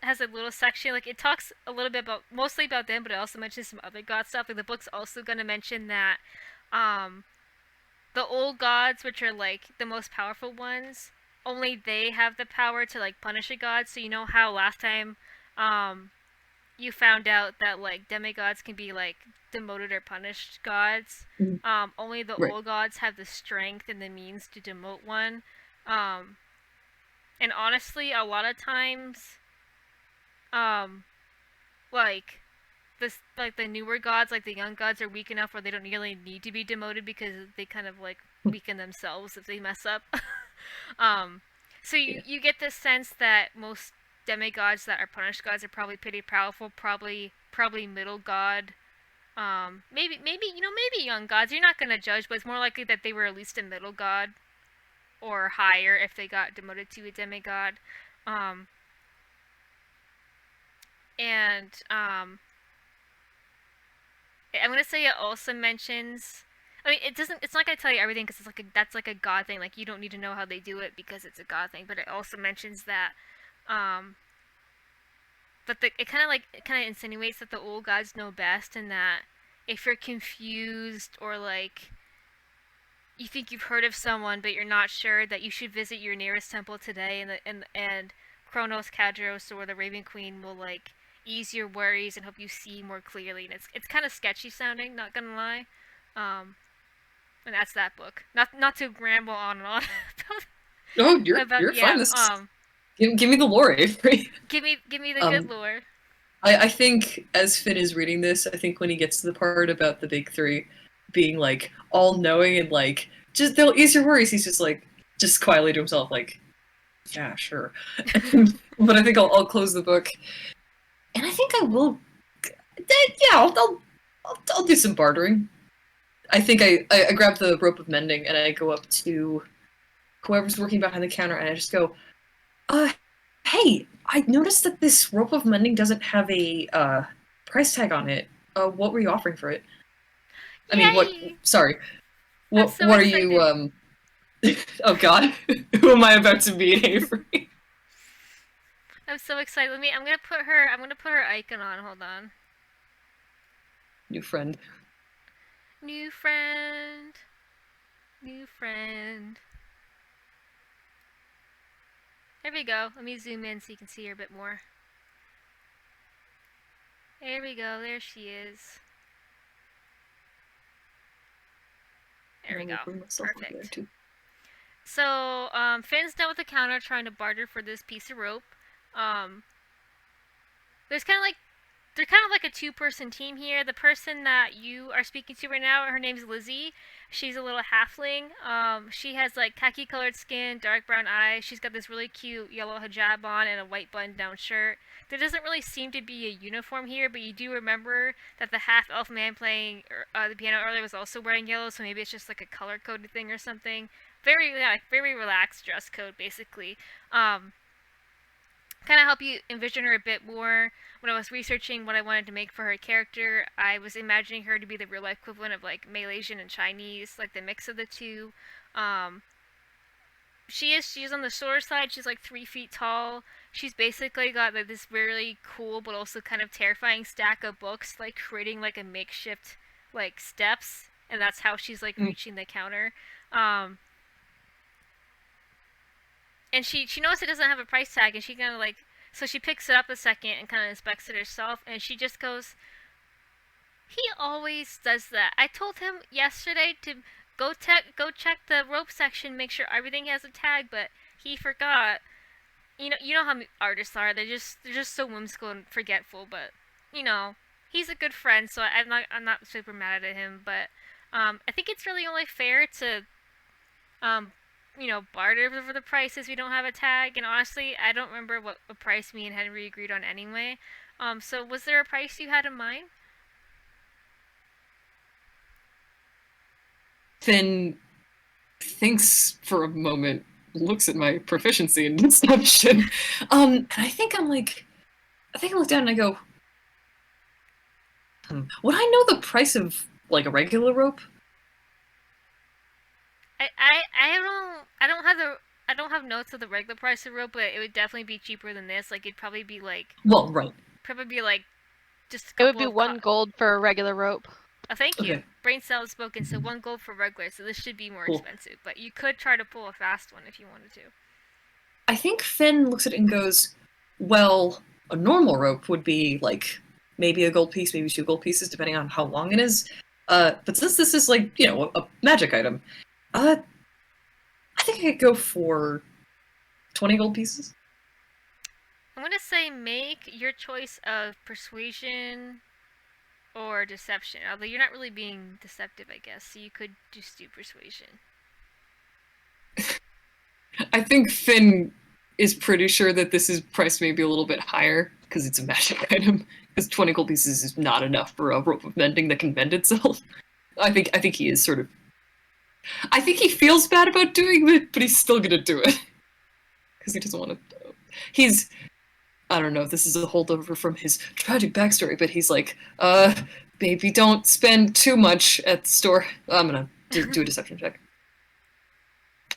has a little section, like, it talks a little bit about, mostly about them, but it also mentions some other god stuff. Like, the book's also gonna mention that the old gods, which are like the most powerful ones, only they have the power to like punish a god. So you know how last time you found out that like demigods can be like demoted or punished gods. Only the old gods have the strength and the means to demote one. And honestly, a lot of times, like the newer gods, like the young gods, are weak enough where they don't really need to be demoted because they kind of like weaken themselves if they mess up. So you get the sense that most demigods that are punished gods are probably pretty powerful, probably middle god. Maybe young gods. You're not gonna judge, but it's more likely that they were at least a middle god or higher if they got demoted to a demigod. I'm gonna say it also mentions. I mean, it's not gonna tell you everything because that's like a god thing. Like, you don't need to know how they do it because it's a god thing. But it also mentions that, it kind of insinuates that the old gods know best, and that if you're confused or like you think you've heard of someone but you're not sure, that you should visit your nearest temple today, and Kronos, Kadros, or the Raven Queen will like ease your worries and help you see more clearly. And it's kind of sketchy sounding, not gonna lie. And that's that book. Not to ramble on and on. Oh, you're fine. Give me the lore, Avery. Give me the good lore. I think as Finn is reading this, I think when he gets to the part about the big 3 being like all knowing and like just they'll ease your worries, he's just like just quietly to himself like, yeah, sure. But I think I'll close the book, and I think I will. Yeah, I'll do some bartering. I think I grab the rope of mending and I go up to whoever's working behind the counter and I just go, Hey, I noticed that this rope of mending doesn't have a price tag on it. What were you offering for it? I mean, what? Yay! Sorry. I'm What? so What are excited. you? Oh God, who am I about to meet, Avery? I'm so excited. I'm gonna put her icon on. Hold on. New friend. New friend. New friend. There we go. Let me zoom in so you can see her a bit more. There we go. There she is. There we I go. will bring myself over there Perfect. too. So, Finn's down with the counter trying to barter for this piece of rope. There's they're kind of like a two-person team here. The person that you are speaking to right now, her name's Lizzie. She's a little halfling. She has like khaki-colored skin, dark brown eyes. She's got this really cute yellow hijab on and a white button-down shirt. There doesn't really seem to be a uniform here, but you do remember that the half-elf man playing the piano earlier was also wearing yellow, so maybe it's just like a color-coded thing or something. Very relaxed dress code, basically. Kind of help you envision her a bit more. When I was researching what I wanted to make for her character, I was imagining her to be the real equivalent of like Malaysian and Chinese, like the mix of the two. Um, she's on the shorter side. She's like 3 feet tall. She's basically got like this really cool but also kind of terrifying stack of books, like creating like a makeshift like steps, and that's how she's like reaching the counter. And she knows it doesn't have a price tag, and she kind of like, so she picks it up a second and kind of inspects it herself, and she just goes, he always does that. I told him yesterday to go check the rope section, make sure everything has a tag, but he forgot. You know how artists are. They're just so whimsical and forgetful, but he's a good friend, so I'm not super mad at him, but I think it's really only fair to um barter for the price if we don't have a tag. And honestly, I don't remember what price me and Henry agreed on anyway. So was there a price you had in mind? Finn thinks for a moment, looks at my proficiency in deception, and I think I look down and I go, would I know the price of like a regular rope? I don't have notes of the regular price of rope, but it would definitely be cheaper than this. Like it'd probably be like Right. Just a It would couple be of 1 gold for a regular rope. Oh, thank you. Okay. Brain cells spoken, so 1 gold for regular, so this should be more Cool. expensive. But you could try to pull a fast one if you wanted to. I think Finn looks at it and goes, well, a normal rope would be like maybe a gold piece, maybe 2 gold pieces, depending on how long it is. But since this is like, a magic item, I think I could go for 20 gold pieces. I'm gonna say make your choice of persuasion or deception. Although you're not really being deceptive, I guess, so you could just do persuasion. I think Finn is pretty sure that this is priced maybe a little bit higher because it's a magic item. Because 20 gold pieces is not enough for a rope of mending that can mend itself. I think he is sort of. I think he feels bad about doing it, but he's still gonna do it because he doesn't want to. I don't know if this is a holdover from his tragic backstory, but he's like, baby, don't spend too much at the store. I'm gonna do a deception check.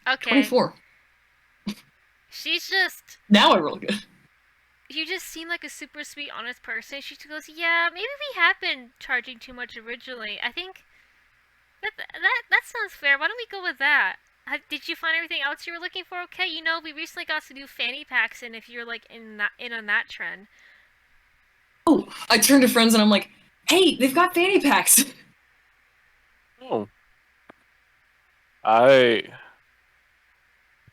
Okay. 24. She's just. Now I roll good. You just seem like a super sweet, honest person. She just goes, yeah, maybe we have been charging too much originally. I think that sounds fair. Why don't we go with that? Did you find everything else you were looking for? Okay, we recently got some new fanny packs, and if you're like in on that trend. Oh, I turn to friends and I'm like, hey, they've got fanny packs. Oh. Have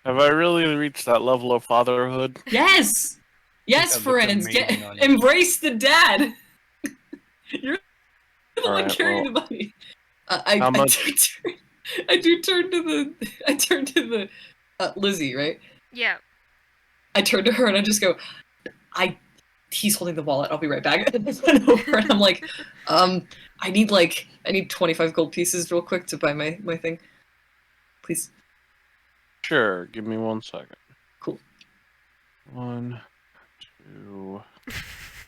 I really reached that level of fatherhood? Yes, I've looked friends, amazing on you. embrace the dad. You're the one Alright, carrying the money. How much? I turn to the Lizzie, right? Yeah. I turn to her and I just go, he's holding the wallet. I'll be right back. And I went over and I'm like, I need 25 gold pieces real quick to buy my thing. Please. Sure, give me 1 second. Cool. 1, 2.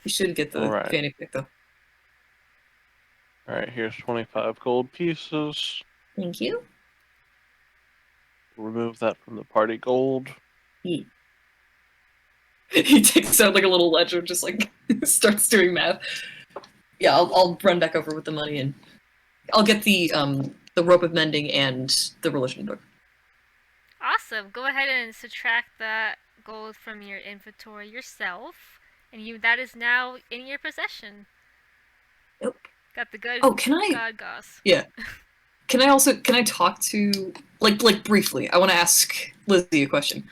You should get the Alright. fanny pack though. Alright, here's 25 gold pieces. Thank you. Remove that from the party gold. He takes out like a little ledger, just like starts doing math. Yeah, I'll run back over with the money and I'll get the rope of mending and the religion book. Awesome. Go ahead and subtract that gold from your inventory yourself, and that is now in your possession. Yep. Got the good. Oh, can I? God goss. Yeah. Can I talk to like briefly? I want to ask Lizzie a question.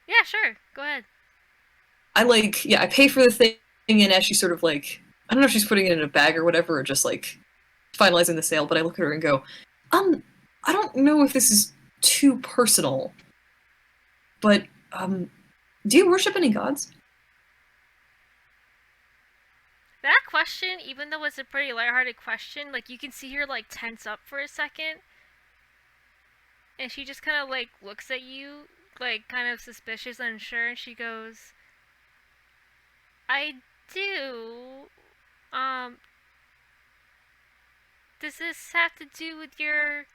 Yeah, sure. Go ahead. I pay for the thing, and as she's sort of like, I don't know if she's putting it in a bag or whatever, or just like finalizing the sale, but I look at her and go, I don't know if this is too personal, but do you worship any gods? That question, even though it's a pretty lighthearted question, like you can see her like tense up for a second, and she just kind of like looks at you, like kind of suspicious, unsure, and she goes, "I do. Does this have to do with your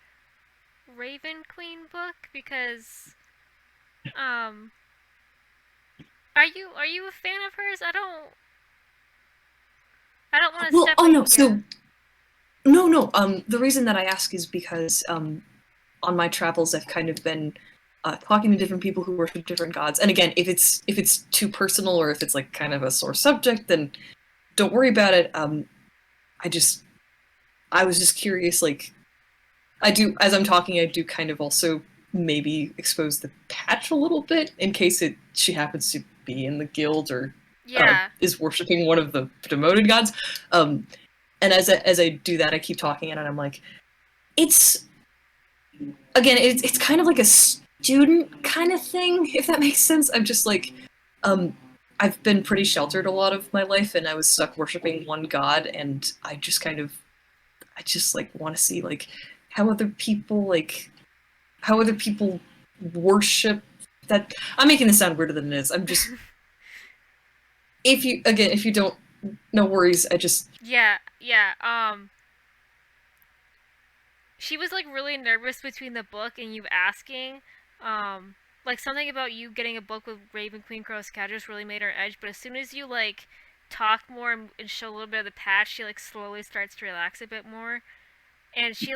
Raven Queen book? Because, are you a fan of hers? I don't want to Well, step oh in no, here. so no. The reason that I ask is because on my travels I've kind of been talking to different people who worship different gods. And again, if it's too personal or if it's like kind of a sore subject, then don't worry about it. I was just curious, like, as I'm talking, I do kind of also maybe expose the patch a little bit in case she happens to be in the guild or Yeah. is worshipping one of the demoted gods. And as I do that, I keep talking and I'm like, it's kind of like a student kind of thing, if that makes sense. I'm just like, I've been pretty sheltered a lot of my life, and I was stuck worshipping one god, and I just like want to see like how other people worship that. I'm making this sound weirder than it is. I'm just if you don't, no worries. Yeah. She was like really nervous between the book and you asking. Like something about you getting a book with Raven Queen Crow Scadrus really made her edge, but as soon as you like talk more and show a little bit of the patch, she like slowly starts to relax a bit more. And she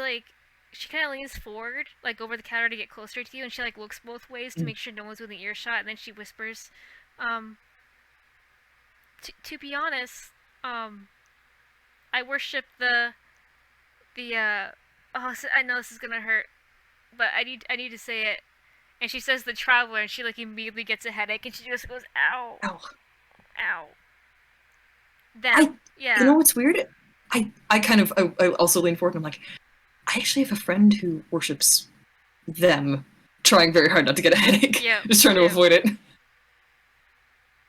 kind of leans forward, like over the counter to get closer to you, and she like looks both ways to make sure no one's within earshot, and then she whispers, to be honest, I worship the I know this is gonna hurt, but I need to say it. And she says the traveler, and she like immediately gets a headache, and she just goes, ow, Ow. ow. Then, yeah. You know what's weird? I also lean forward and I'm like, I actually have a friend who worships them, trying very hard not to get a headache. Yeah, just trying to avoid it.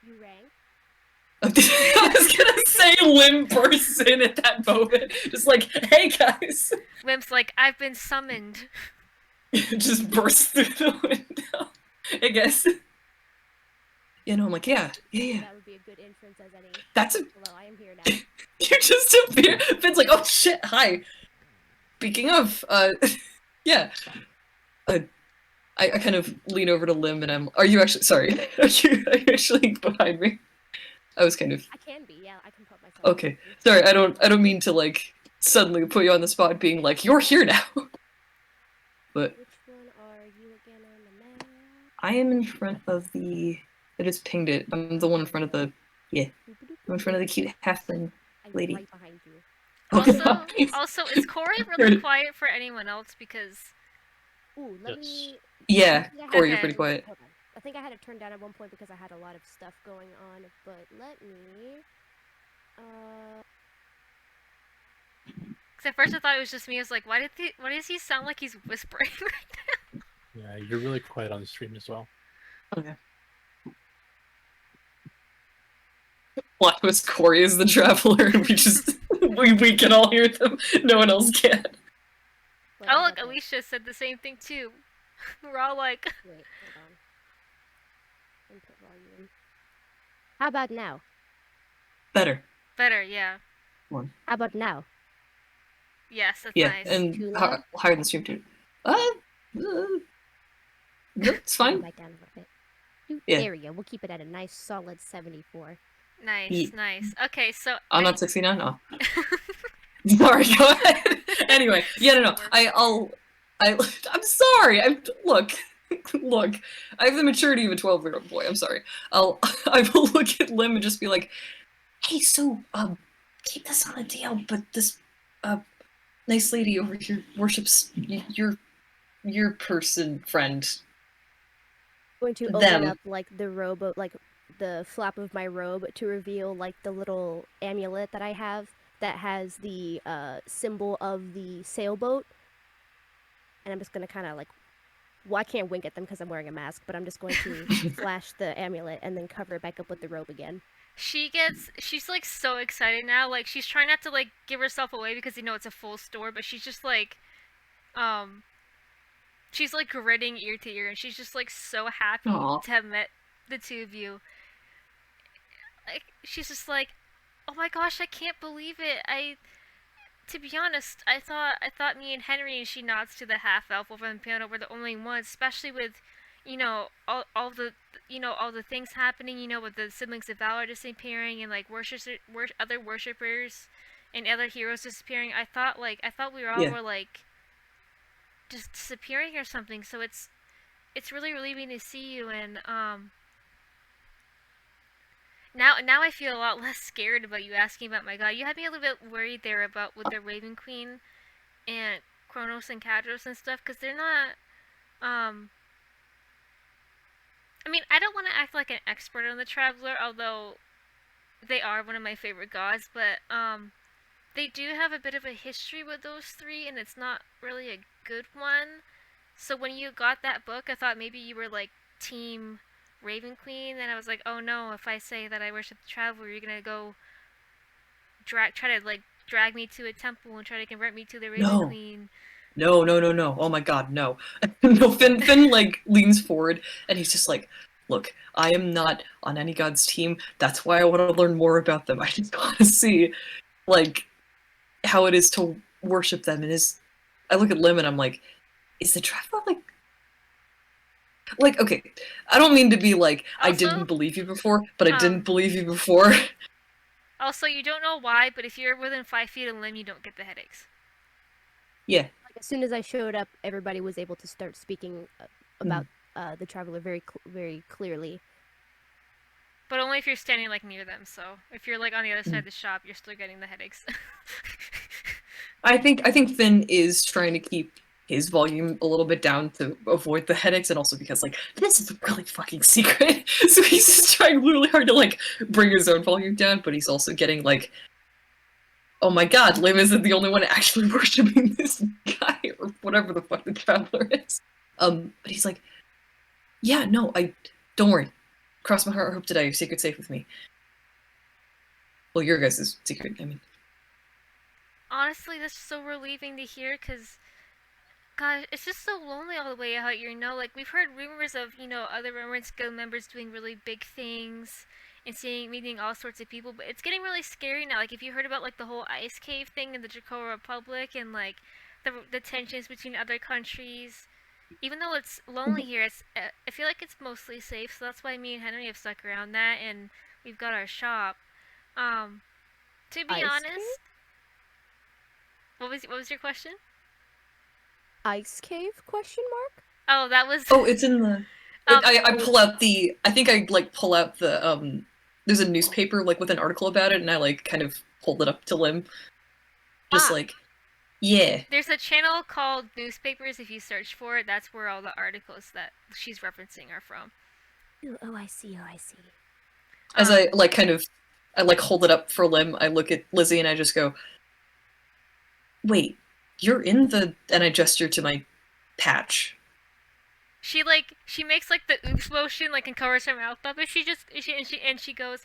You rang? I was gonna say Lim bursts in at that moment, just like, hey guys. Lim's like, I've been summoned. Just bursts through the window, I guess. You know, I'm like, yeah. That would be a good inference as any. That's a. Hello, I am here now. You just appear. Finn's like, oh shit, hi. Speaking of, yeah. I kind of lean over to Lim and are you actually, sorry, are you actually behind me? I was kind of. I can be, yeah, I can put myself. Okay, sorry, I don't mean to like suddenly put you on the spot being like, you're here now. But. Which one are you again on the map? I am in front of the. I just pinged it. I'm the one in front of the. Yeah. I'm in front of the cute halfling lady. Right behind you. Also, is Cory really quiet for anyone else? Because. Ooh, let me. Yeah, Cory, you're Okay. pretty quiet. Hold on. I think I had it turned down at one point because I had a lot of stuff going on, but let me. Because at first I thought it was just me. I was like, why does he sound like he's whispering right now? Yeah, you're really quiet on the stream as well. Okay. Why was Cory as the traveler and we just we can all hear them. No one else can. Oh look, Alicia said the same thing too. We're all like Wait, hold on. Input volume. How about now? Better. Better, yeah. How about now? Yes, that's Yeah, nice. and Too loud? higher than stream too. That's Bring it fine. back down a little bit. Yeah. There we go. We'll keep it at a nice solid 74. Nice, Ye- nice. Okay, so I'm not 69. Oh, sorry. Go ahead. Anyway, yeah, no. I'm sorry. Look. I have the maturity of a 12-year-old boy. I'm sorry. I will look at Lim and just be like, hey, so keep this on a deal, but this nice lady over here worships your person friend. Going to Them. open up like the robe, like the flap of my robe to reveal like the little amulet that I have that has the symbol of the sailboat. And I'm just gonna kind of like, well, I can't wink at them because I'm wearing a mask, but I'm just going to flash the amulet and then cover it back up with the robe again. she's like so excited now. Like she's trying not to like give herself away because it's a full store, but she's just like, she's like grinning ear to ear, and she's just like so happy Aw. to have met the two of you. Like she's just like, oh my gosh, I can't believe it. To be honest, I thought me and Henry, and she nods to the half elf over on the piano, were the only ones, especially with, all the things happening, with the siblings of valor disappearing and like other worshippers and other heroes disappearing. I thought we all were like just disappearing or something. So it's really relieving to see you, and Now I feel a lot less scared about you asking about my god. You had me a little bit worried there about with the Raven Queen and Kronos and Kadros and stuff, because they're not, I mean, I don't want to act like an expert on the Traveler, although they are one of my favorite gods, but they do have a bit of a history with those three, and it's not really a good one. So when you got that book, I thought maybe you were like team Raven Queen, and I was like, oh no, if I say that I worship the Traveler, you're gonna go try to like drag me to a temple and try to convert me to the Raven Queen. No. Oh my god, no. No, Finn like leans forward and he's just like, look, I am not on any god's team. That's why I want to learn more about them. I just want to see like how it is to worship them. And I look at Lim and I'm like, is the Traveler like, okay, I don't mean to be like, I didn't believe you before, but I didn't believe you before. Also, you don't know why, but if you're within 5 feet of Lim, you don't get the headaches. Yeah. Like, as soon as I showed up, everybody was able to start speaking about the Traveler very clearly. But only if you're standing like near them. So if you're like on the other side of the shop, you're still getting the headaches. I think Finn is trying to keep his volume a little bit down to avoid the headaches, and also because like this is a really fucking secret, so he's just trying really hard to like bring his own volume down, but he's also getting like, oh my god, Lim isn't the only one actually worshipping this guy or whatever the fuck the Traveler is. But he's like, yeah, no, don't worry, cross my heart, hope to die, your secret's safe with me. Well, your guys' secret, I mean. Honestly, that's so relieving to hear, because God, it's just so lonely all the way out here, like, we've heard rumors of, other Remembrance Guild members doing really big things and meeting all sorts of people, but it's getting really scary now. Like, if you heard about, like, the whole ice cave thing in the Dracoa Republic and, like, the tensions between other countries, even though it's lonely here, I feel like it's mostly safe, so that's why me and Henry have stuck around that, and we've got our shop. To be honest... What was your question? Ice cave? Question mark? Oh, that was. Oh, it's in the. I pull out the. I think I like pull out the. There's a newspaper like with an article about it, and I like kind of hold it up to Lim. Just like, yeah. There's a channel called Newspapers. If you search for it, that's where all the articles that she's referencing are from. Oh, I see. As I like kind of, I like hold it up for Lim. I look at Lizzie and I just go, wait, you're in the... And I gesture to my patch. She makes like the oops motion, like, and covers her mouth up, and she goes,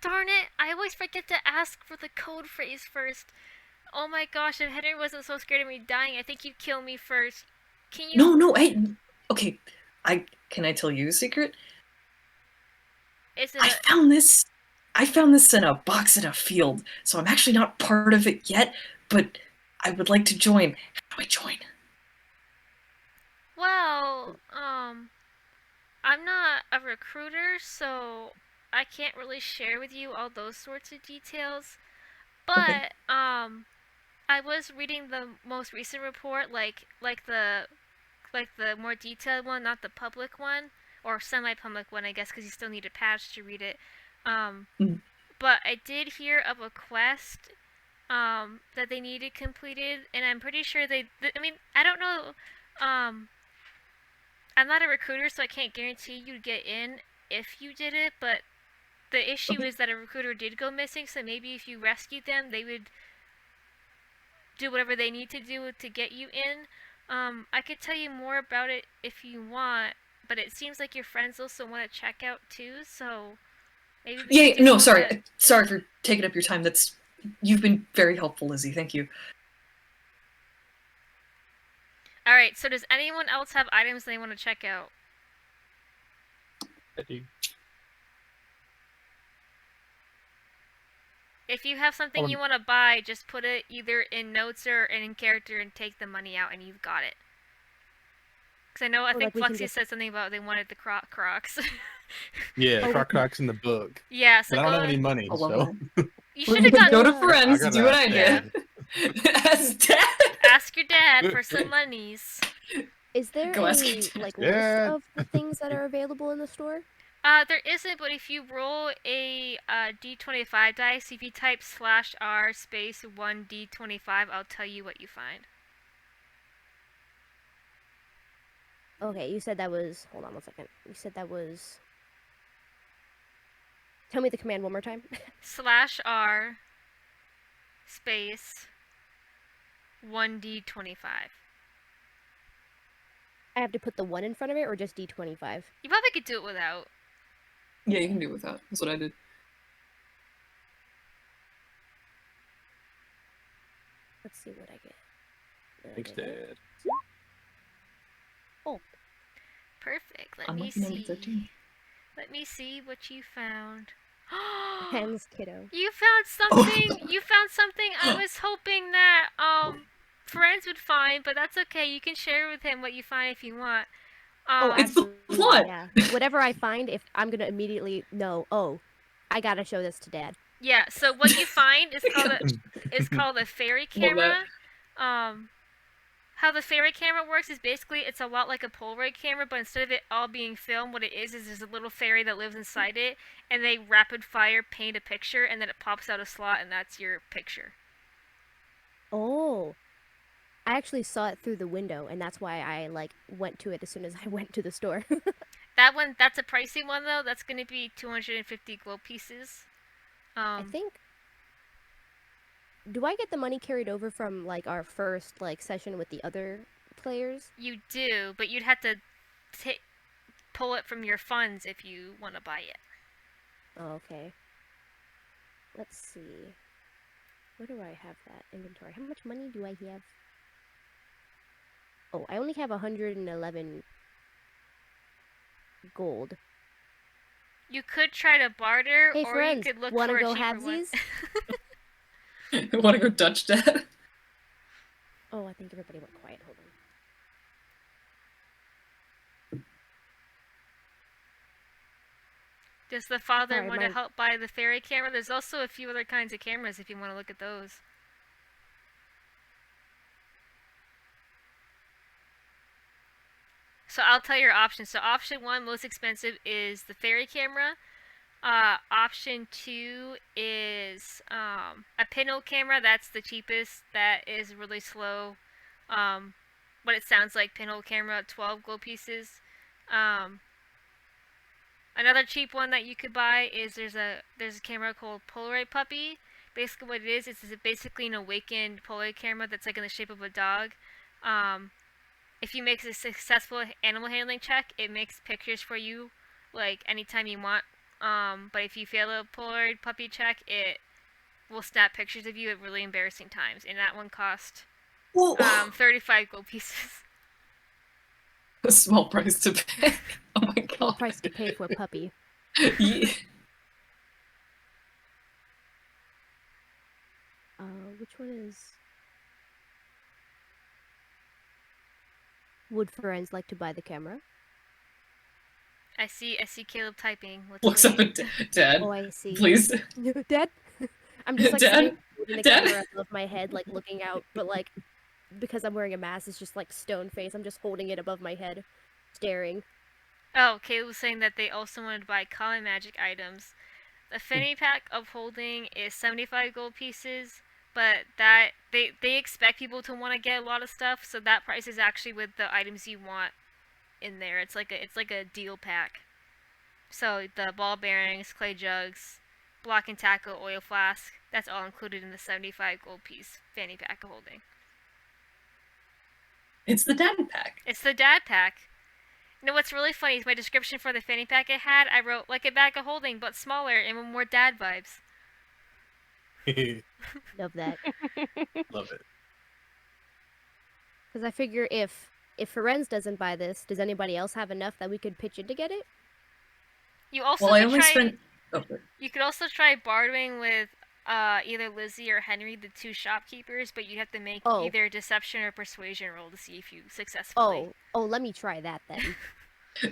darn it, I always forget to ask for the code phrase first. Oh my gosh, if Henry wasn't so scared of me dying, I think you'd kill me first. Can you... No, okay, can I tell you a secret? Is it I found this. I found this in a box in a field, so I'm actually not part of it yet. But I would like to join. How do I join? Well, I'm not a recruiter, so I can't really share with you all those sorts of details. Okay. But I was reading the most recent report, like the more detailed one, not the public one, or semi-public one, I guess, because you still need a patch to read it. Mhm. But I did hear of a quest that they needed completed, and I'm pretty sure I mean, I don't know. I'm not a recruiter, so I can't guarantee you'd get in if you did it, but the issue Okay. is that a recruiter did go missing, so maybe if you rescued them, they would do whatever they need to do to get you in. I could tell you more about it if you want, but it seems like your friends also want to check out too, so maybe we Yeah. could do No. both Sorry. at- Sorry for taking up your time. You've been very helpful, Lizzie. Thank you. Alright, so does anyone else have items they want to check out? I do. If you have something you want to buy, just put it either in notes or in character and take the money out and you've got it. Because I think like we can Fluxy just- said something about they wanted the Crocs. Yeah, Oh, Crocodoc's in the book. Yeah, so But I don't go, have any money, I love so that. you should have Go gotten, to friends. I Do what I gotta did. As dad. ask your dad for some monies. Is there Go ask your a dad. like Yeah. list of the things that are available in the store? There isn't, but if you roll a D25 dice, if you type /R space 1D25, I'll tell you what you find. Okay, you said that was. Hold on 1 second. You said that was. Tell me the command one more time. /R space 1D25. I have to put the 1 in front of it or just D25? You probably could do it without. Yeah, you can do it with that. That's what I did. Let's see what I get. Thanks, Dad. Perfect. Let me Unlucky number see. 13. Let me see what you found. Hands, kiddo. You found something. You found something. I was hoping that friends would find, but that's okay. You can share with him what you find if you want. Oh, It's the absolutely. plot. Yeah. Whatever I find, if I'm gonna immediately know. Oh, I gotta show this to Dad. Yeah. So what you find is called a fairy Love camera. How the fairy camera works is basically it's a lot like a Polaroid camera, but instead of it all being filmed, what it is there's a little fairy that lives inside it, and they rapid fire paint a picture, and then it pops out a slot, and that's your picture. Oh, I actually saw it through the window, and that's why I like went to it as soon as I went to the store. That's a pricey one though. That's gonna be 250 gold pieces. I think. Do I get the money carried over from like our first like session with the other players? You do, but you'd have to pull it from your funds if you want to buy it. Oh, okay. Let's see. Where do I have that inventory? How much money do I have? Oh, I only have 111 gold. You could try to barter, Hey or friends, you could look wanna for a go cheaper one. halvesies? Want to go Dutch, Dad? Oh, I think everybody went quiet. Hold on. Does the father Sorry, want to my- help buy the fairy camera? There's also a few other kinds of cameras if you want to look at those. So I'll tell you your options. So option 1, most expensive, is the fairy camera. Option 2 is a pinhole camera. That's the cheapest. That is really slow. What it sounds like, pinhole camera, 12 gold pieces. Another cheap one that you could buy is there's a camera called Polaroid Puppy. Basically what it is basically an awakened Polaroid camera that's like in the shape of a dog. If you make a successful animal handling check, it makes pictures for you like anytime you want. But if you fail a Polaroid Puppy check, it will snap pictures of you at really embarrassing times. And that one cost 35 gold pieces. A small price to pay. Oh my Full god. price to pay for a puppy. Ye- Which one is? Would friends like to buy the camera? I see Caleb typing. Let's Looks wait. up at Dad. Oh, I see. Please. Dad? I'm just like sitting Dad? holding the Dad? camera above my head, like looking out, but like because I'm wearing a mask, it's just like stone face. I'm just holding it above my head, staring. Oh, Caleb was saying that they also wanted to buy common magic items. The fanny pack of holding is 75 gold pieces, but that they expect people to want to get a lot of stuff, so that price is actually with the items you want in there. It's like a deal pack. So the ball bearings, clay jugs, block and tackle, oil flask, that's all included in the 75 gold piece fanny pack of holding. It's the Dad pack. It's the dad pack. You know what's really funny is my description for the fanny pack I had, I wrote like a bag of holding but smaller and with more dad vibes. Love that. Love it. Because I figure if Ferenz doesn't buy this, does anybody else have enough that we could pitch in to get it? You also Well, I could only try. spent. Oh, You could also try bartering with either Lizzie or Henry, the two shopkeepers, but you'd have to make Oh. either a deception or persuasion roll to see if you successfully. Oh, let me try that then.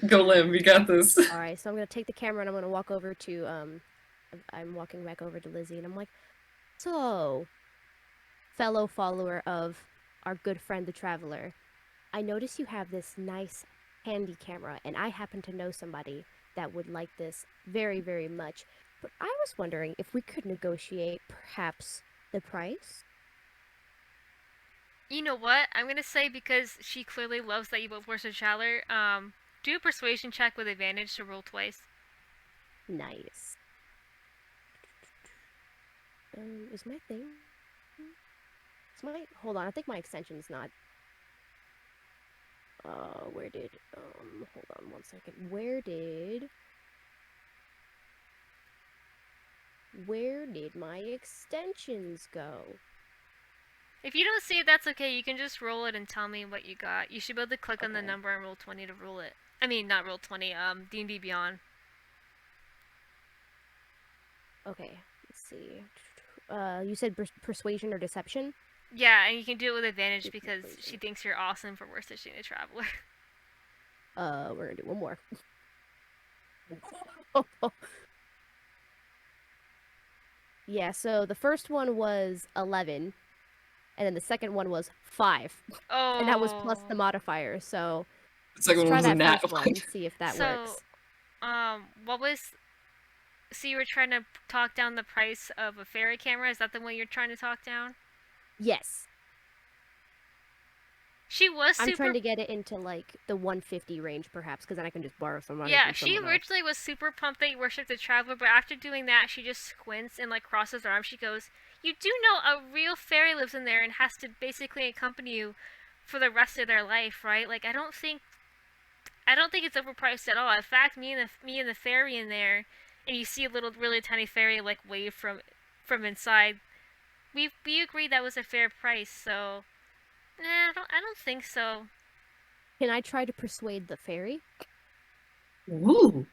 go Lim, you got this. All right, so I'm gonna take the camera and I'm gonna walk over to I'm walking back over to Lizzie and I'm like, so, fellow follower of our good friend the Traveler, I notice you have this nice handy camera, and I happen to know somebody that would like this very, very much. But I was wondering if we could negotiate perhaps the price. You know what? I'm gonna say because she clearly loves that you both worship Shaller. Do a persuasion check with advantage to roll twice. Nice. Is my thing? Hold on, I think my extension's not. Where did, hold on one second. Where did my extensions go? If you don't see it, that's okay. You can just roll it and tell me what you got. You should be able to click on the Okay. number and roll 20 to roll it. I mean, not roll 20. D&D Beyond. Okay, let's see. You said persuasion or deception? Yeah, and you can do it with advantage Good because persuasion. she thinks you're awesome for worshiping a traveler. We're gonna do one more. Yeah, so the first one was 11, and then the second one was 5, Oh. and that was plus the modifier. So The second let's one try was a that nat first one one. and see if that So, works. what was... So you were trying to talk down the price of a fairy camera? Is that the one you're trying to talk down? Yes, She was I'm super... trying to get it into like the 150 range, perhaps, because then I can just borrow some money. Yeah, from she someone else. originally was super pumped that you worshipped the traveler, but after doing that, she just squints and like crosses her arms. She goes, "You do know a real fairy lives in there and has to basically accompany you for the rest of their life, right? Like I don't think it's overpriced at all. In fact, me and the fairy in there, and you see a little really tiny fairy like wave from inside. We agreed that was a fair price, so nah, I don't think so. Can I try to persuade the fairy? Ooh.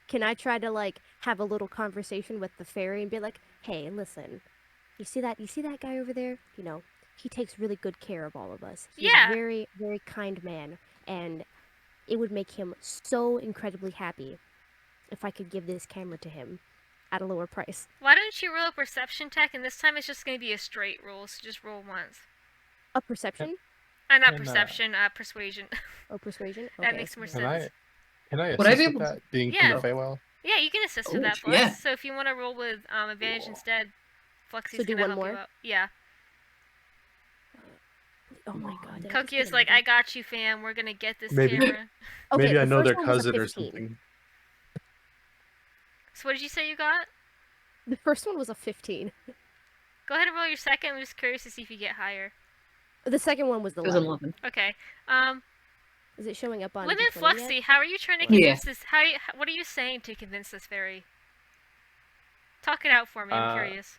Can I try to like have a little conversation with the fairy and be like, "Hey, listen, you see that guy over there? You know, he takes really good care of all of us. He's Yeah. a very, very kind man, and it would make him so incredibly happy if I could give this camera to him at a lower price." Why don't you roll a perception check, and this time it's just going to be a straight roll, so just roll once. A perception Not And, perception, persuasion. or persuasion? That Okay. makes more Can sense. Can I Would I assist be with able to- that? Being Yeah. from the Feywild? Yeah, you can assist with Oh, that, Flux. yeah. So if you want to roll with advantage Cool. instead, Fluxy's So do gonna one help more? you out. Yeah. Oh my god. did I just Kokia's get like, another- "I got you, fam. We're gonna get this Maybe- camera." Okay, Maybe I the know their first one was a cousin or 15. something. So what did you say you got? The first one was a 15. Go ahead and roll your second. I'm just curious to see if you get higher. The second one was It was 11. 11. Okay. Is it showing up on Lemon D20 yet? Fluxy, how are you trying to Yeah. convince this? What are you saying to convince this fairy? Talk it out for me. I'm curious.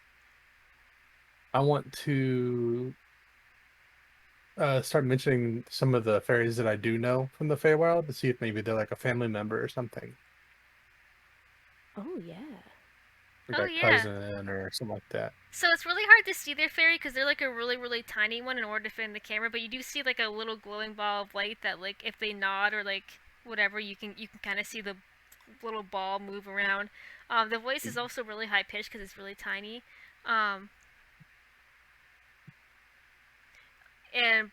I want to start mentioning some of the fairies that I do know from the Feywild to see if maybe they're like a family member or something. Oh yeah. Like Oh, a yeah. cousin or something like that. So it's really hard to see their fairy because they're like a really, really tiny one in order to fit in the camera. But you do see like a little glowing ball of light that, like, if they nod or like whatever, you can kind of see the little ball move around. The voice is also really high pitched because it's really tiny.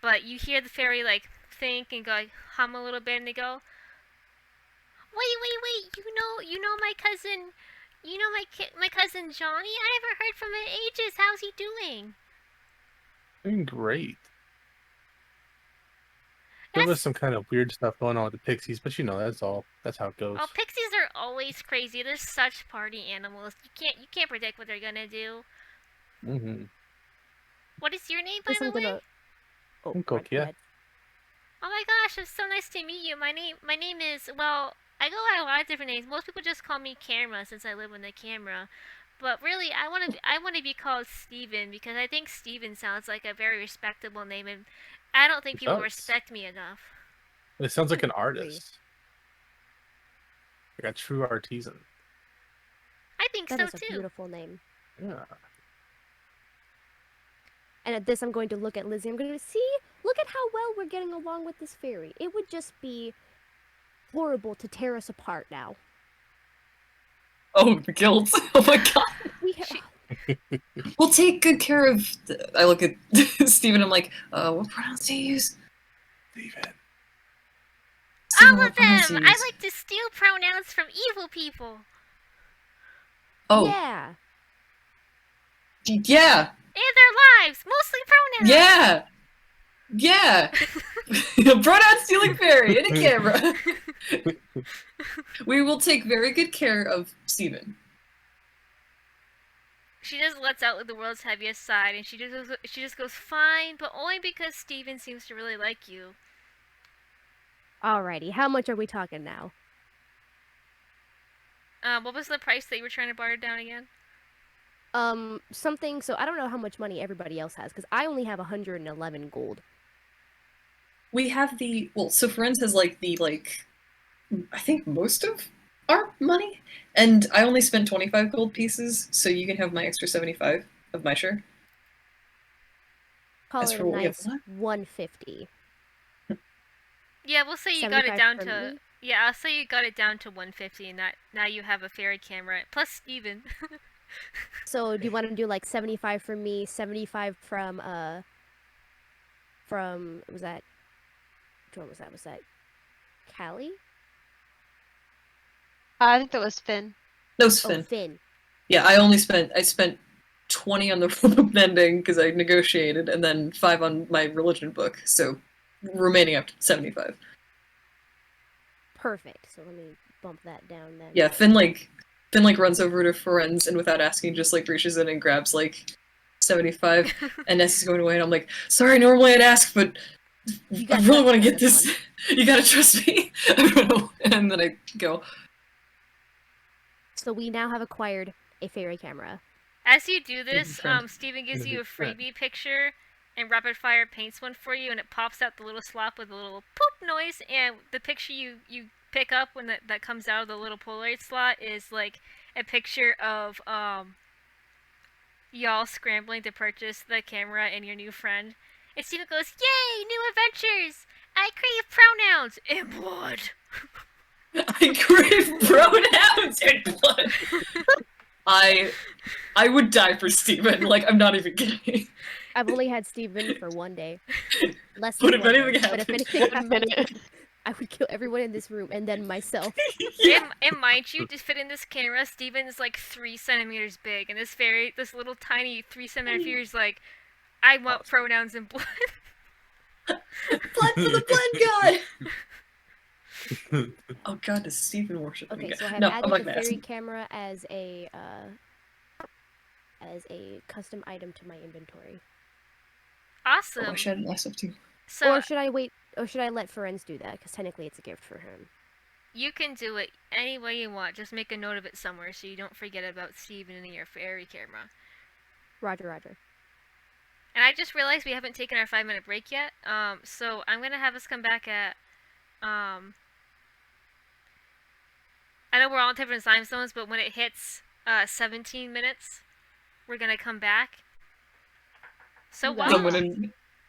But you hear the fairy like think and go like, hum a little bit, and they go, wait, you know my cousin. You know my cousin Johnny? I haven't heard from him in ages. How's he doing? Doing great. There was some kind of weird stuff going on with the pixies, but that's all. That's how it goes. Oh, pixies are always crazy. They're such party animals. You can't predict what they're gonna do. Mm-hmm. What is your name, by Guess the I'm way? gonna. Oh, I'm Rod, go Kokia. ahead. Oh my gosh, it's so nice to meet you. My name is, well, I go by a lot of different names. Most people just call me Camera since I live in the camera. But really, I want to be called Steven because I think Steven sounds like a very respectable name, and I don't think It people does. respect me enough. It sounds like an Agree. artist. Like a true artisan. I think That so is a too. beautiful name. Yeah. And at this, I'm going to look at Lizzie. I'm going to see, look at how well we're getting along with this fairy. It would just be horrible to tear us apart now. Oh, the guilt. Oh my god. We ha- We'll take good care of. I look at Steven. I'm like, what pronouns do you use? Steven. Steven, All what of pronouns do them! you I use? like to steal pronouns from evil people. Oh, Yeah. yeah, And their lives, mostly pronouns. yeah. Pronoun stealing fairy in a camera. We will take very good care of Steven. She just lets out the world's heaviest sigh, and she just goes fine, but only because Steven seems to really like you. Alrighty, how much are we talking now? What was the price that you were trying to barter down again? Something, so I don't know how much money everybody else has, because I only have 111 gold. We have so Ferenz has I think most of our money, and I only spent 25 gold pieces, so you can have my extra 75 of my share. Call As it for a what we have nice left. 150. Yeah, we'll say you got it 75 down for to. me? Yeah, I'll say you got it down to 150, and that now you have a fairy camera plus Steven. So do you want to do like 75 for me, 75 from was that, which one was that? Was that Callie? I think that was Finn. No, it's Oh, Finn. Finn. Yeah, I spent 20 on the rope ending because I negotiated, and then 5 on my religion book, so remaining up to 75. Perfect. So let me bump that down then. Yeah, Finn runs over to Ferenz and without asking just reaches in and grabs 75, and Ness is going away, and I'm like, sorry, normally I'd ask, but You I got really trust want to me on get this this. You gotta trust me. And then I go. So we now have acquired a fairy camera. As you do this, friend. Steven gives Gonna you be a friend. freebie picture, and Rapid Fire paints one for you, and it pops out the little slop with a little poop noise, and the picture you pick up when that comes out of the little Polaroid slot is like a picture of y'all scrambling to purchase the camera and your new friend. And Steven goes, "Yay, new adventures! I crave pronouns and blood." I crave pronouns and blood. I would die for Steven. I'm not even kidding. I've only had Steven for one day. Less But than if one anything day. But happened- if anything 1 happened, minute. I would kill everyone in this room and then myself. Yeah. And mind you, to fit in this camera, Steven is 3 centimeters big, and this little tiny 3 centimeter figure is like, I want pronouns and blood. Blood for the blood god! Oh god, does Steven worship Okay, me? so I have No, I'm added not the gonna ask fairy him. camera as a custom item to my inventory. Oh, I Awesome. wish I had less of too. So Or should I wait? Or should I let Ferenz do that? Because technically it's a gift for him. you can do it any way you want. Just make a note of it somewhere so you don't forget about Steven and your fairy camera. Roger, Roger. And I just realized we haven't taken our 5-minute break yet. So I'm gonna have us come back at I know we're all in different time zones, but when it hits 17 minutes, we're gonna come back. So Wow.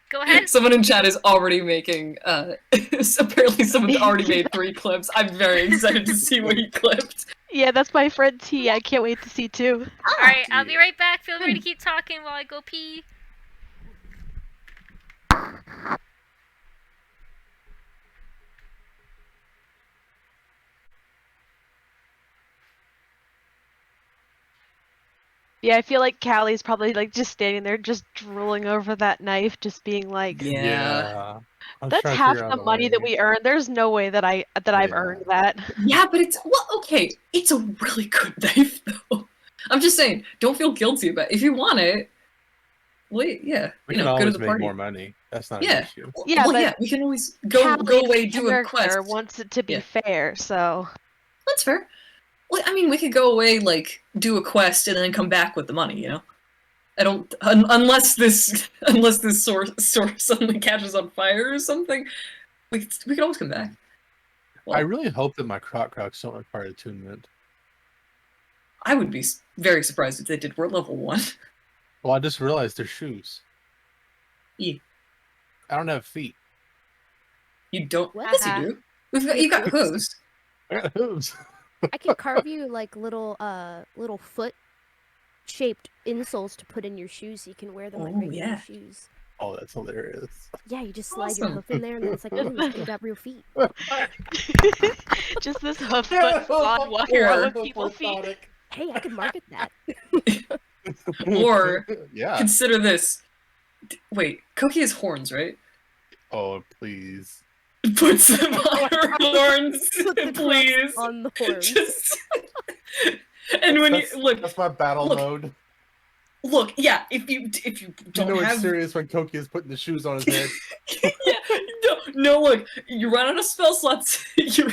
Go ahead. Someone in chat is already making. Apparently, someone's already made 3 clips. I'm very excited to see what he clipped. Yeah, that's my friend T. I can't wait to see too. Alright, I'll be right back. Feel free to keep talking while I go pee. Yeah, I feel like Callie's probably like just standing there, just drooling over that knife, just being like, Yeah. I'm "That's trying to half figure out the a money that way. we earn. There's no way that I've Yeah. earned that." Yeah, but it's okay. It's a really good knife, though. I'm just saying, don't feel guilty about it. If you want it, wait, yeah, We you can know, go to always the make party. more money. That's not an Yeah. issue. Yeah, well, but yeah, we can always go Callie, away, the do a character, quest. wants it to be Yeah. fair, so That's fair. Well, I mean, we could go away, like, do a quest, and then come back with the money. You know, I don't unless this source suddenly catches on fire or something. We could always come back. Well, I really hope that my crocs don't require attunement. I would be very surprised if they did. We're at level 1. Well, I just realized they're shoes. Yeah. I don't have feet. You don't? What? Yes, you do. You got hooves. I got hooves. I can carve you like little foot shaped insoles to put in your shoes so you can wear them like Oh, regular yeah. shoes. Oh, that's hilarious. Yeah, you just slide your Awesome. hoof in there and then it's like, ooh, you got real feet. just this hoof foot flawed walking around with people's feet. Hey, I could market that. Or yeah. consider this. Wait, Koki has horns, right? Oh, please. Puts them on her horns, Put the please. cross on the horns. Just... and when you look, that's my battle mode. Look, yeah. If you don't You know have... it's serious when Koki is putting the shoes on his head. yeah, no. Look, you run out of spell slots. You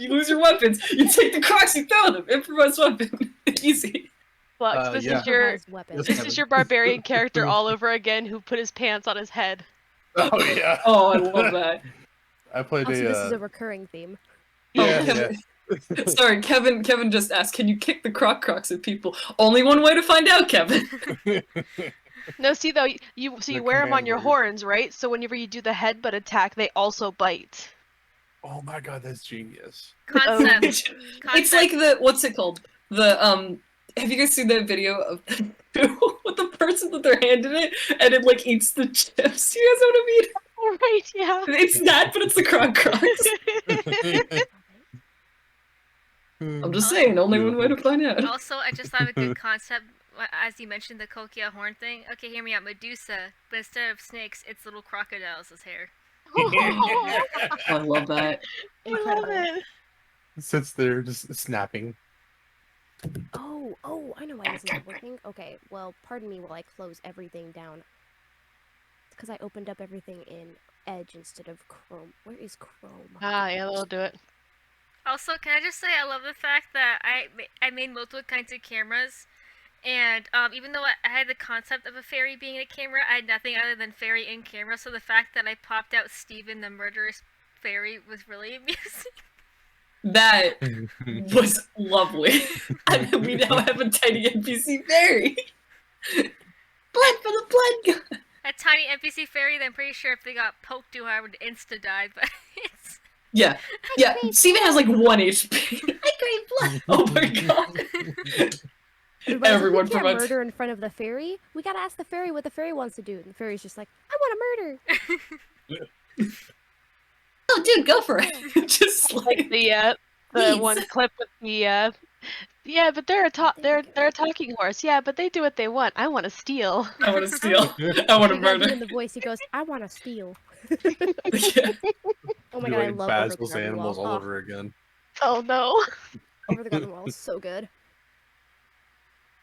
lose your weapons. You take the crocs, you throw them. Improvised weapon, easy. Flux, this yeah. is your Improvised weapon. this is your barbarian character all over again who put his pants on his head. Oh yeah. Oh, I love that. I played Also, a. this is a recurring theme. Yeah. Sorry, Kevin just asked, can you kick the crocs at people? Only one way to find out, Kevin. No, see though, you The wear them on command your word. horns, right? So whenever you do the headbutt attack, they also bite. Oh my god, that's genius. Concept. It's like the what's it called? The have you guys seen that video of with the person with their hand in it and it like eats the chips? You guys know what I mean? Right, yeah. It's that, but it's the crocs. I'm just saying, only one way to find out. Also, I just thought of a good concept as you mentioned the Kokia horn thing. Okay, hear me out. Medusa, but instead of snakes, it's little crocodiles as hair. I love that. Incredible. Sits there just snapping. Oh, I know why this is not working. Okay, well, pardon me while I close everything down. It's because I opened up everything in Edge instead of Chrome. Where is Chrome? Ah, yeah, that'll do it. Also, can I just say I love the fact that I made multiple kinds of cameras, and even though I had the concept of a fairy being in a camera, I had nothing other than fairy in camera. So the fact that I popped out Steven the murderous fairy was really amusing. That was lovely. And then we now have a tiny NPC fairy. Blood for the blood god. A tiny NPC fairy that I'm pretty sure if they got poked too hard would insta-die, but it's... Yeah. Steven has like 1 HP. I crave blood. Oh my god. Everyone we can't promotes. murder in front of the fairy. We gotta ask the fairy what the fairy wants to do. And the fairy's just like, I want to murder. Oh, dude, go for it. Just like The Please. one clip with the yeah, but they're a talking horse. Yeah, but they do what they want. I want to steal. I want to steal. I want to You gotta do murder. in the voice. He goes, I want to steal. Yeah. Oh my Do god, I like love Over Basil's the Garden animals Wall. all Oh, over again. Oh no. Over the Garden Wall is so good.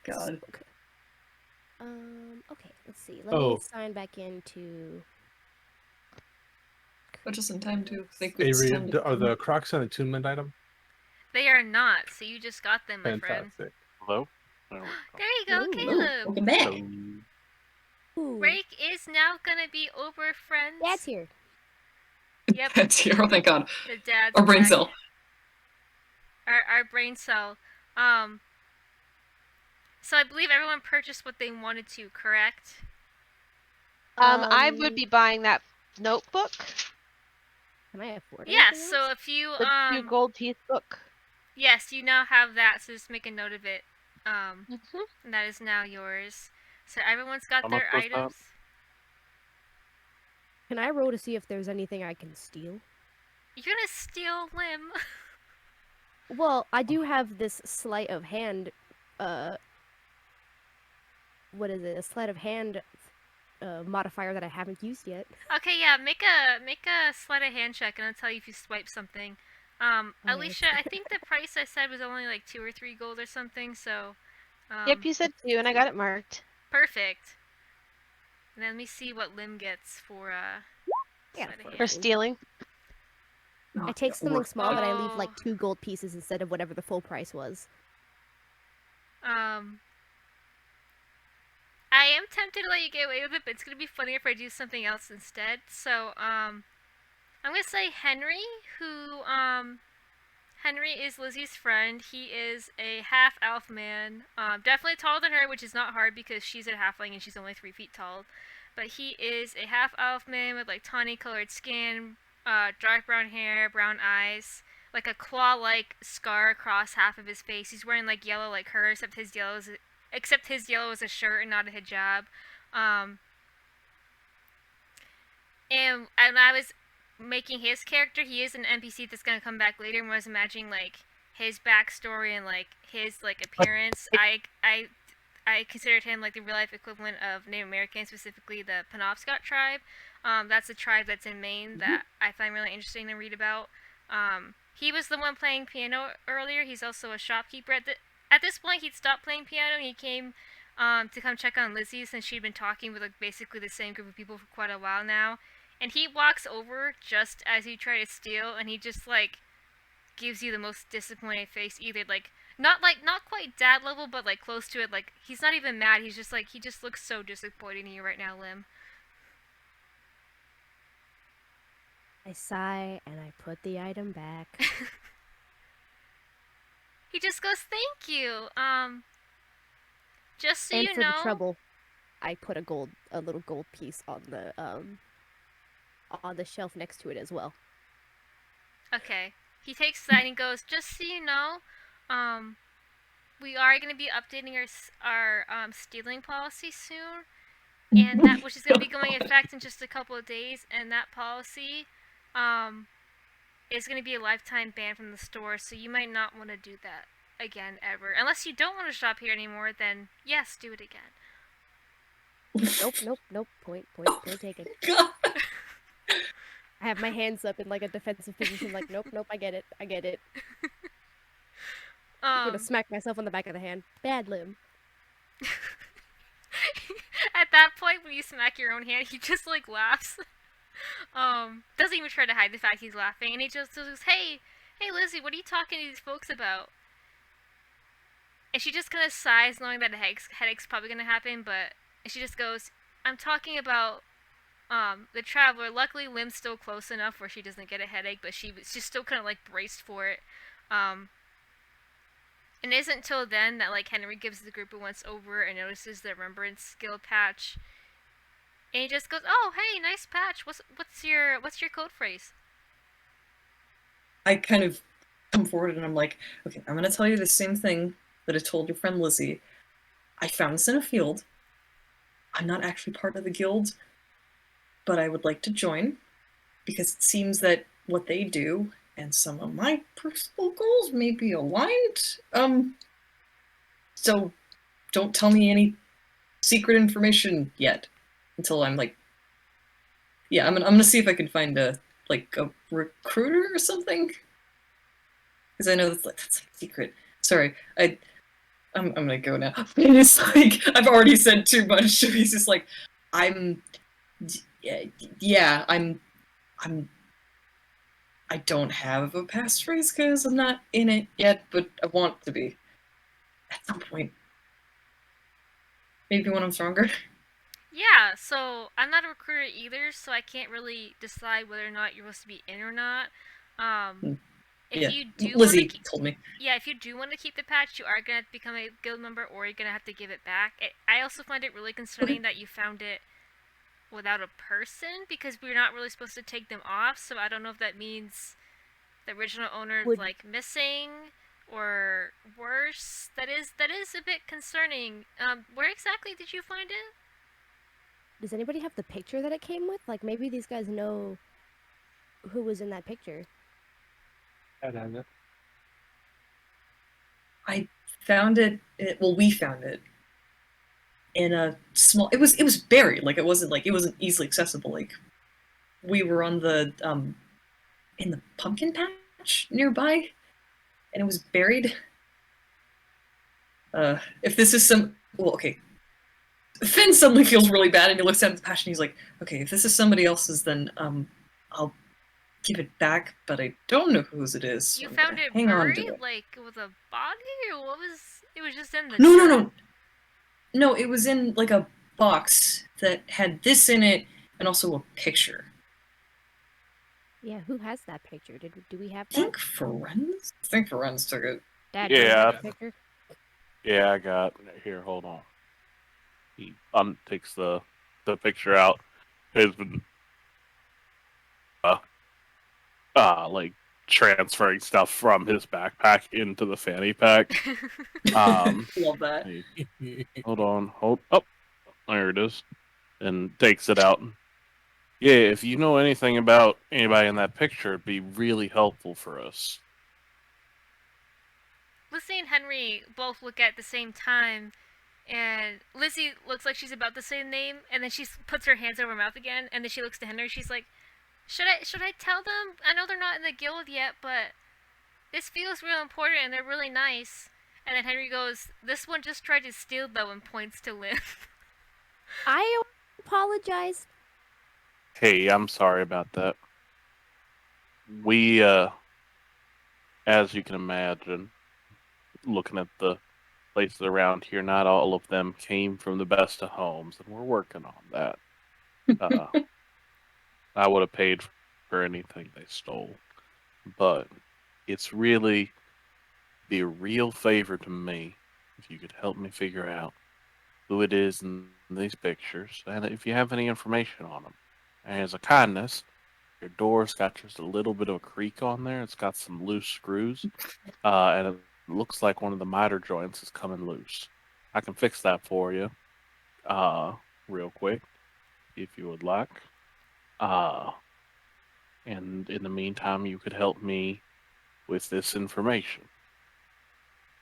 God. So good. Okay, let's see. Let me sign back into. But just in time to think it's Avery, time to... are the Crocs an attunement item? They are not, so you just got them, my friend. Fantastic. Hello? There we There you go, Ooh, Caleb. welcome go. back. So, Ooh, Break is now gonna be over, friends. Dad's here. Yep, That's here. Oh, thank God. the dad's Or brain back. cell. our brain cell. So I believe everyone purchased what they wanted to, correct? I would be buying that notebook. Can I afford Yes. anything So else? if you The 2 gold piece book. yes, you now have that. So just make a note of it. Mhm. And that is now yours. So everyone's got How their much was that? items. Can I roll to see if there's anything I can steal? You're gonna steal Lim. Well, I do have this sleight of hand, what is it? A sleight of hand modifier that I haven't used yet. Okay, yeah, make a sleight of hand check, and I'll tell you if you swipe something. Okay. Alicia, I think the price I said was only like 2 or 3 gold or something. So, Yep, you said 2, and I got it marked. perfect. And then let me see what Lim gets for Yeah, sleight of for hand. For stealing. I take something small, but I leave Oh. like 2 gold pieces instead of whatever the full price was. I am tempted to let you get away with it, but it's gonna be funnier if I do something else instead. So, I'm gonna say Henry, who, Henry is Lizzie's friend. He is a half elf man. Definitely taller than her, which is not hard because she's a halfling and she's only 3 feet tall. But he is a half elf man with like tawny colored skin, dark brown hair, brown eyes, like a claw-like scar across half of his face. He's wearing like yellow like her, except his yellow is a shirt and not a hijab. And I was making his character, he is an NPC that's gonna come back later, and was imagining like his backstory and like his like appearance. I considered him like the real life equivalent of Native American, specifically the Penobscot tribe. That's a tribe that's in Maine that I find really interesting to read about. He was the one playing piano earlier. He's also a shopkeeper. At this point, he'd stopped playing piano, and he came to come check on Lizzie since she'd been talking with like basically the same group of people for quite a while now. And he walks over just as you try to steal, and he just like gives you the most disappointed face, either like not quite dad level, but like close to it. Like he's not even mad. He's just like he just looks so disappointed in you right now, Lim. I sigh and I put the item back. He just goes, "Thank you." Just so And you for know, the trouble, I put a little gold piece on the shelf next to it as well. okay. He takes that and he goes, "Just so you know, we are going to be updating our stealing policy soon, and that which is going to be going into effect in just a couple of days. And that policy, is going to be a lifetime ban from the store. So you might not want to do that again ever, unless you don't want to shop here anymore. Then yes, do it again." Nope. Point taken. God. I have my hands up in like a defensive position, like nope, I get it. I'm gonna smack myself on the back of the hand. Bad Lim. At that point, when you smack your own hand, he just like laughs. Doesn't even try to hide the fact he's laughing, and he just goes, hey Lizzie, what are you talking to these folks about?" And she just kind of sighs, knowing that a headache's probably gonna happen, but she just goes, "I'm talking about the traveler." Luckily, Lim's still close enough where she doesn't get a headache, but she's still kind of like braced for it. And it isn't until then that like Henry gives the group a once over and notices the remembrance skill patch. And he just goes, "Oh, hey, nice patch. What's your code phrase?" I kind of come forward and I'm like, okay, I'm gonna tell you the same thing that I told your friend Lizzie. I found this in a field. I'm not actually part of the guild, but I would like to join because it seems that what they do and some of my personal goals may be aligned. So don't tell me any secret information yet until I'm like, yeah, I'm gonna see if I can find a recruiter or something, because I know that's like secret. Sorry, I'm gonna go now. It's like I've already said too much. He's just like, I don't have a passphrase because I'm not in it yet, but I want to be at some point. Maybe when I'm stronger. Yeah, so I'm not a recruiter either, so I can't really decide whether or not you're supposed to be in or not. If Yeah, you do Lizzie want to, told me. yeah, if you do want to keep the patch, you are gonna have to become a guild member, or you're gonna have to give it back. I also find it really concerning that you found it without a person, because we're not really supposed to take them off. So I don't know if that means the original owner Would- like missing, or worse. That is a bit concerning. Where exactly did you find it? Does anybody have the picture that it came with? Like, maybe these guys know who was in that picture. I don't know. I found it. Well, we found it in a small. It was buried. Like it wasn't easily accessible. Like we were on the in the pumpkin patch nearby, and it was buried. If this is okay. Finn suddenly feels really bad, and he looks at the patch, and he's like, "Okay, if this is somebody else's, then I'll give it back, but I don't know whose it is. So You I'm found gonna it hang on to buried, it." like with a body, or what was? It was just in the No. No, it was in like a box that had this in it and also a picture. Yeah, who has that picture? Do we have I that? think Ferenz took it. Dad, do you have Yeah. the picture? Yeah, I got here. Hold on. He takes the picture out. Has been like transferring stuff from his backpack into the fanny pack. Love that. Hold on. Oh, there it is. And takes it out. Yeah, if you know anything about anybody in that picture, it'd be really helpful for us. Lizzie and Henry both look at the same time, and Lizzie looks like she's about to say a name, and then she puts her hands over her mouth again, and then she looks to Henry. She's like, "Should I tell them? I know they're not in the guild yet, but this feels real important, and they're really nice." And then Henry goes, "This one just tried to steal though," and points to Liv. I apologize. Hey, I'm sorry about that. We, as you can imagine, looking at the places around here, not all of them came from the best of homes, and we're working on that. I would have paid for anything they stole, but it's really be a real favor to me if you could help me figure out who it is in these pictures, and if you have any information on them. And as a kindness, your door's got just a little bit of a creak on there. It's got some loose screws, and it looks like one of the miter joints is coming loose. I can fix that for you, real quick, if you would like. And in the meantime, you could help me with this information.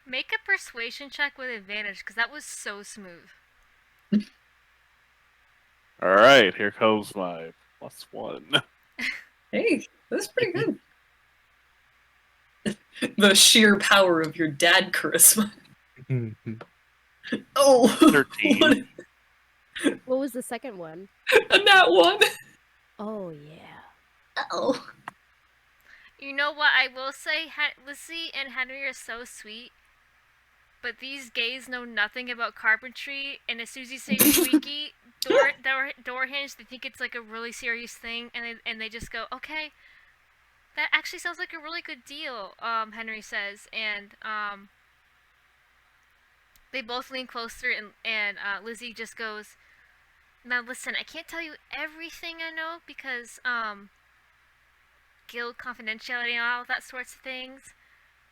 Make a persuasion check with advantage, because that was so smooth. All right, here comes my +1. Hey, that's pretty good. The sheer power of your dad charisma. Oh, 13. What was the second one? And that one. Oh, yeah. Oh. You know what I will say? Lizzie and Henry are so sweet, but these gays know nothing about carpentry, and as soon as you say squeaky door hinge, they think it's like a really serious thing, and they just go, "Okay, that actually sounds like a really good deal." Henry says, and they both lean closer, and Lizzie just goes, "Now listen, I can't tell you everything I know because guild confidentiality and all that sorts of things.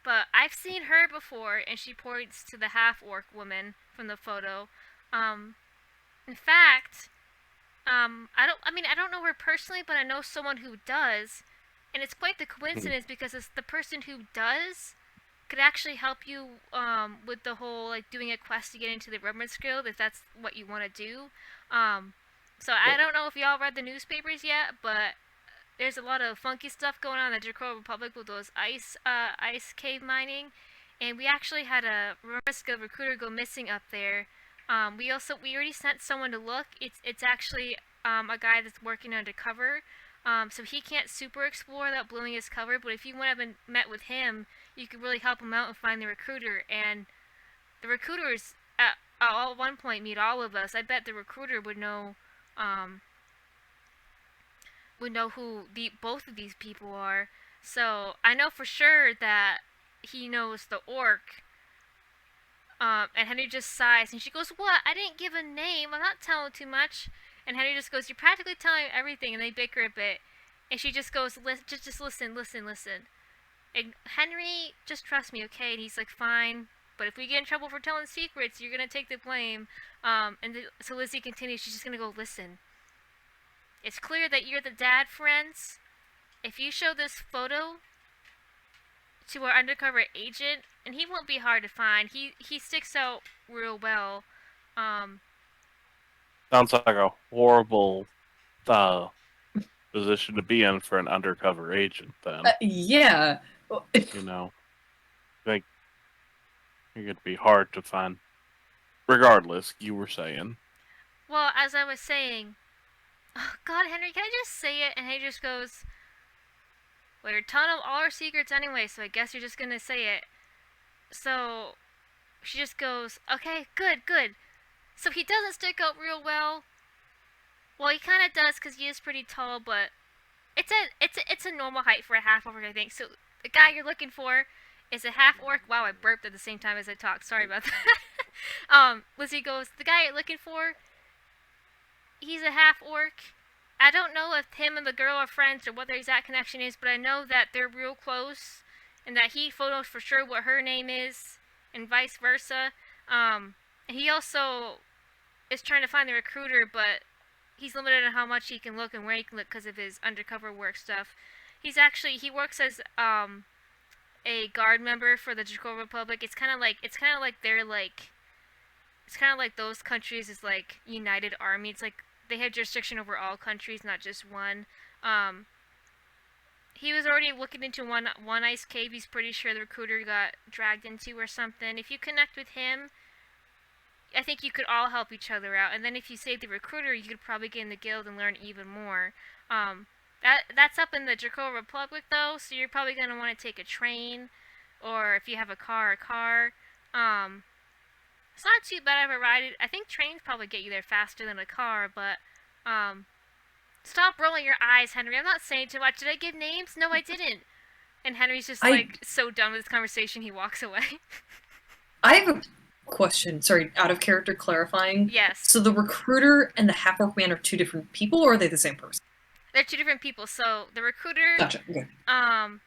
But I've seen her before," and she points to the half-orc woman from the photo. In fact, I don't know her personally, but I know someone who does, and it's quite the coincidence because it's the person who does could actually help you with the whole like doing a quest to get into the Remembrance Guild if that's what you want to do. So I don't know if y'all read the newspapers yet, but there's a lot of funky stuff going on in the Draco Republic with those ice cave mining, and we actually had a Remembrance Guild recruiter go missing up there. We already sent someone to look. It's actually a guy that's working undercover. So he can't super explore without blowing his cover, but if you went up and met with him, you could really help him out and find the recruiter. And the recruiters at one point meet all of us. I bet the recruiter would know who both of these people are. So I know for sure that he knows the orc. And Henry just sighs, and she goes, "What? I didn't give a name. I'm not telling too much." And Henry just goes, "You're practically telling everything." And they bicker a bit, and she just goes, "Just listen, listen, listen." And Henry, just trust me, okay? And he's like, "Fine, but if we get in trouble for telling secrets, you're gonna take the blame." So Lizzie continues. She's just gonna go, "Listen. It's clear that you're the dad, friends. If you show this photo to our undercover agent, and he won't be hard to find. He sticks out real well. Um, Sounds like a horrible position to be in for an undercover agent. Then Yeah. you know, like you're gonna be hard to find. Regardless, you were saying. well, as I was saying, oh God, Henry, can I just say it? And he just goes, "Well, you're telling him all our secrets anyway, so I guess you're just gonna say it." So she just goes, "Okay, good, good." So he doesn't stick out real well. Well, he kind of does because he is pretty tall, but it's a normal height for a half orc, I think. So the guy you're looking for is a half orc. Wow, I burped at the same time as I talked. Sorry about that. Lizzie goes, "The guy you're looking for, he's a half orc. I don't know if him and the girl are friends or what their exact connection is, but I know that they're real close, and that he knows for sure what her name is, and vice versa. He also is trying to find the recruiter, but he's limited on how much he can look and where he can look because of his undercover work stuff. He works as a guard member for the Draco Republic. It's kind of like those countries is like United Army. It's like they have jurisdiction over all countries, not just one. He was already looking into one ice cave. He's pretty sure the recruiter got dragged into or something. If you connect with him, I think you could all help each other out. And then if you save the recruiter, you could probably get in the guild and learn even more. That's up in the Draco Republic though, so you're probably gonna want to take a train, or if you have a car. It's not too bad of a ride. I think trains probably get you there faster than a car, but stop rolling your eyes, Henry. I'm not saying too much. Did I give names? No, I didn't. And Henry's just like so done with this conversation, he walks away. I have a question. Sorry, out of character clarifying. Yes. So the recruiter and the half orc man are two different people, or are they the same person? They're two different people. So the recruiter, Gotcha. Okay. I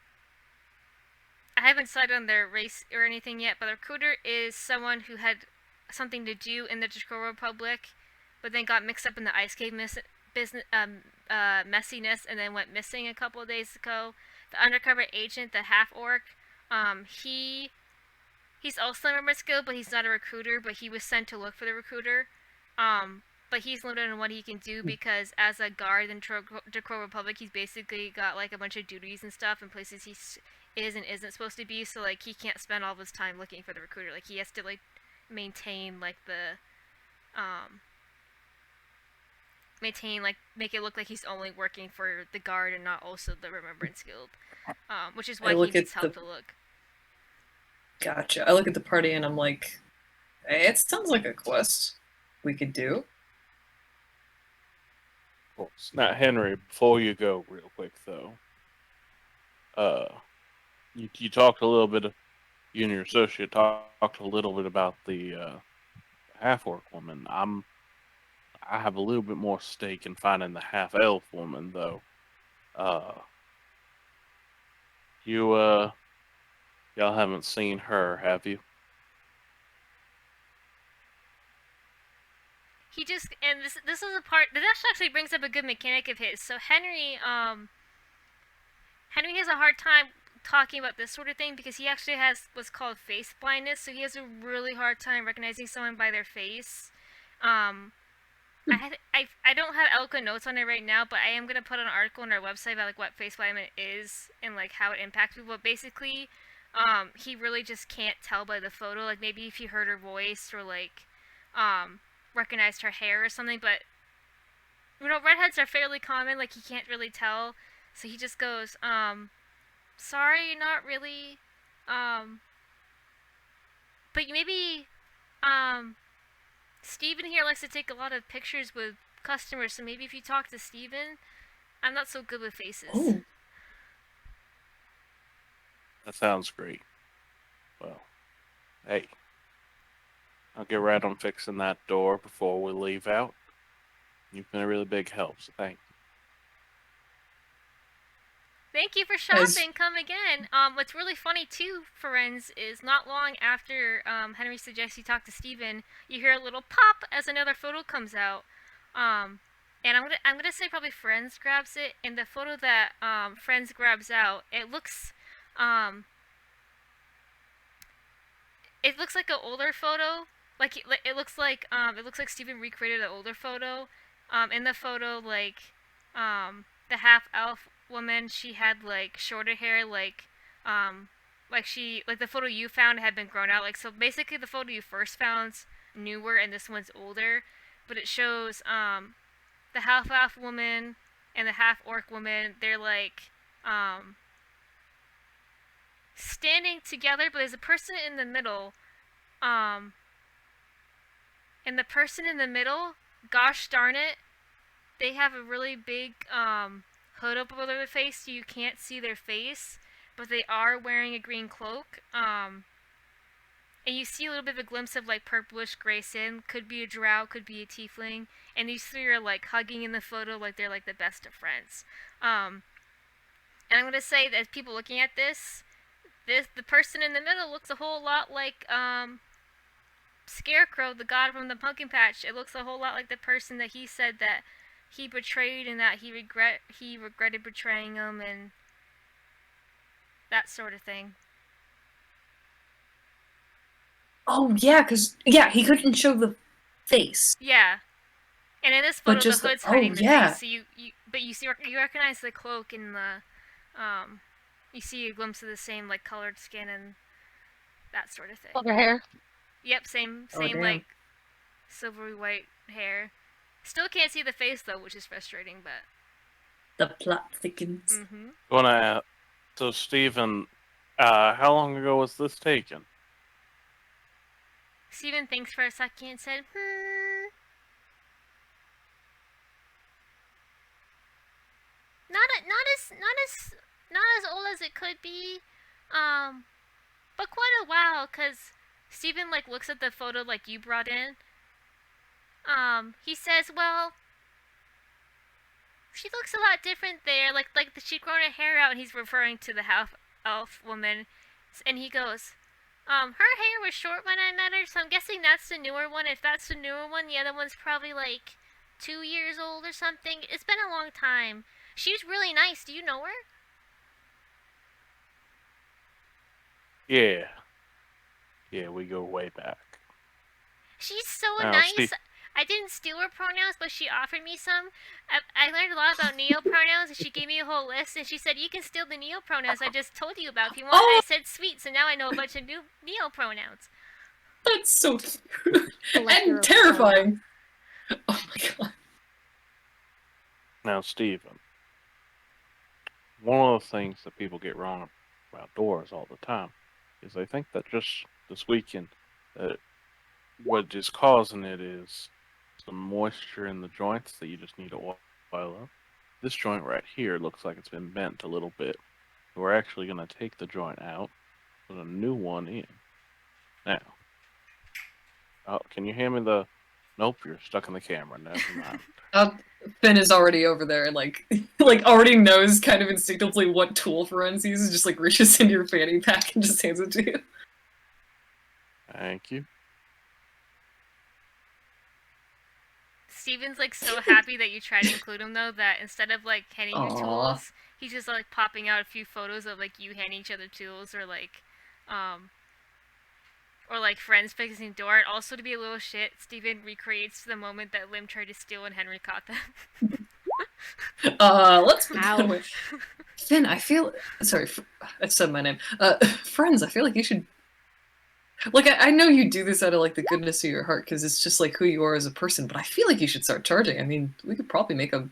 haven't decided on their race or anything yet, but the recruiter is someone who had something to do in the Draco Republic, but then got mixed up in the ice cave messiness and then went missing a couple of days ago. The undercover agent, the half orc, he's also a member skill, but he's not a recruiter. But he was sent to look for the recruiter. But he's limited on what he can do because as a guard in Draco Republic, he's basically got like a bunch of duties and stuff in places he is and isn't supposed to be. So like he can't spend all of his time looking for the recruiter. Like he has to like maintain like make it look like he's only working for the guard and not also the Remembrance Guild, which is why he needs help to look. Gotcha. I look at the party and I'm like, hey, it sounds like a quest we could do. Now, Henry, before you go, real quick though, you talked a little bit. You and your associate talked a little bit about the half orc woman. I have a little bit more stake in finding the half elf woman, though. Y'all haven't seen her, have you? He just, and this is a part that actually brings up a good mechanic of his. So Henry has a hard time talking about this sort of thing because he actually has what's called face blindness, so he has a really hard time recognizing someone by their face. I don't have eloquent notes on it right now, but I am gonna put an article on our website about like what face blindness is and like how it impacts people. But basically, he really just can't tell by the photo. Like maybe if he heard her voice or like recognized her hair or something, but redheads are fairly common. Like he can't really tell, so he just goes, sorry, not really. But maybe, Steven here likes to take a lot of pictures with customers, so maybe if you talk to Steven, I'm not so good with faces. Oh. That sounds great. Well, hey, I'll get right on fixing that door before we leave out. You've been a really big help, so thank you. Thank you for As- shopping. Come again. What's really funny too, Ferenz, is not long after Henry suggests you talk to Steven, you hear a little pop as another photo comes out. And I'm gonna say probably Friends grabs it. And the photo that Friends grabs out, it looks like an older photo. Like it looks like Steven recreated an older photo. In the photo, the half elf woman, she had like shorter hair, like the photo you found had been grown out. Like, so basically the photo you first found's newer and this one's older, but it shows the half elf woman and the half orc woman. They're like standing together, but there's a person in the middle. And the person in the middle, gosh darn it, they have a really big hood up over their face, so you can't see their face, but they are wearing a green cloak. And you see a little bit of a glimpse of like purplish gray skin. Could be a drow, could be a tiefling. And these three are like hugging in the photo like they're like the best of friends. And I'm gonna say that as people looking at this, the person in the middle looks a whole lot like Scarecrow, the god from the pumpkin patch. It looks a whole lot like the person that he said that he betrayed and that he regretted betraying him and that sort of thing. Oh yeah, he couldn't show the face. Yeah. And in this photo, But just the hood's oh, hiding the yeah. face, so you recognize the cloak and the you see a glimpse of the same like colored skin and that sort of thing. Silver hair. Yep, same damn. like silvery white hair. Still can't see the face though, which is frustrating, but The plot thickens. So Steven, how long ago was this taken? Steven thinks for a second and said, not as old as it could be, but quite a while. Cause Steven like looks at the photo like you brought in. He says, well, she looks a lot different there. Like she'd grown her hair out, and he's referring to the half elf woman, and he goes, her hair was short when I met her, so I'm guessing that's the newer one. If that's the newer one, the other one's probably like 2 years old or something. It's been a long time. She's really nice. Do you know her? Yeah. Yeah, we go way back. She's so Oh, nice. Steve. I didn't steal her pronouns, but she offered me some. I learned a lot about neo-pronouns, and she gave me a whole list, and she said, you can steal the neo-pronouns I just told you about if you want. Oh! And I said, sweet, so now I know a bunch of new neo-pronouns. That's so cute. Collector And of terrifying. Oh my god. Now, Steven, one of the things that people get wrong about doors all the time is they think that just this weekend, what is causing it is some moisture in the joints that you just need to oil up. This joint right here looks like it's been bent a little bit. We're actually going to take the joint out, put a new one in. Now, can you hand me the... Nope, you're stuck in the camera. Never mind. Finn is already over there, like already knows kind of instinctively what tool Ferenz uses, just like reaches into your fanny pack and just hands it to you. Thank you. Steven's like so happy that you tried to include him though that instead of like handing you Aw. tools, he's just like popping out a few photos of like you handing each other tools or like friends fixing door. And also to be a little shit, Steven recreates the moment that Lim tried to steal and Henry caught them. Let's begin Ow. with Finn. I feel sorry. I said my name. Friends, I feel like you should. Like, I know you do this out of like the goodness of your heart because it's just like who you are as a person. But I feel like you should start charging. I mean, we could probably make a.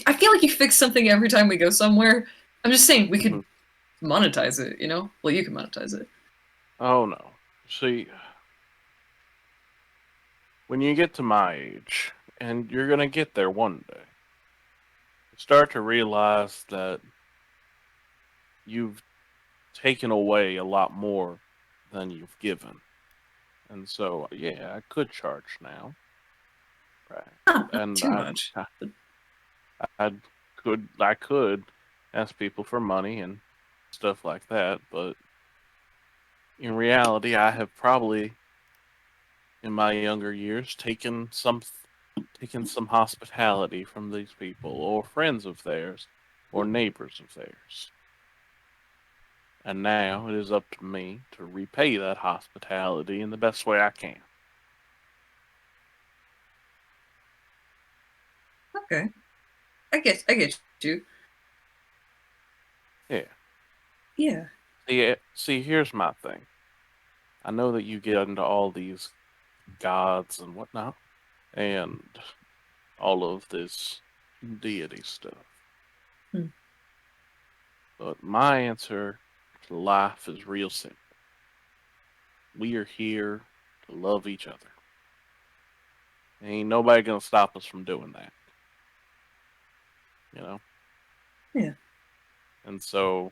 I feel like you fix something every time we go somewhere. I'm just saying we could monetize it. You know, well, you can monetize it. Oh no. See, when you get to my age, and you're gonna get there one day, you start to realize that you've taken away a lot more than you've given. And so, yeah, I could charge now. Right. Not And too much. I could ask people for money and stuff like that, but in reality, I have probably, in my younger years, taken some hospitality from these people, or friends of theirs, or neighbors of theirs. And now it is up to me to repay that hospitality in the best way I can. Okay. I get you. Yeah. Yeah. See, here's my thing. I know that you get into all these gods and whatnot, and all of this deity stuff. Hmm. But my answer to life is real simple. We are here to love each other. Ain't nobody gonna stop us from doing that. You know? Yeah. And so,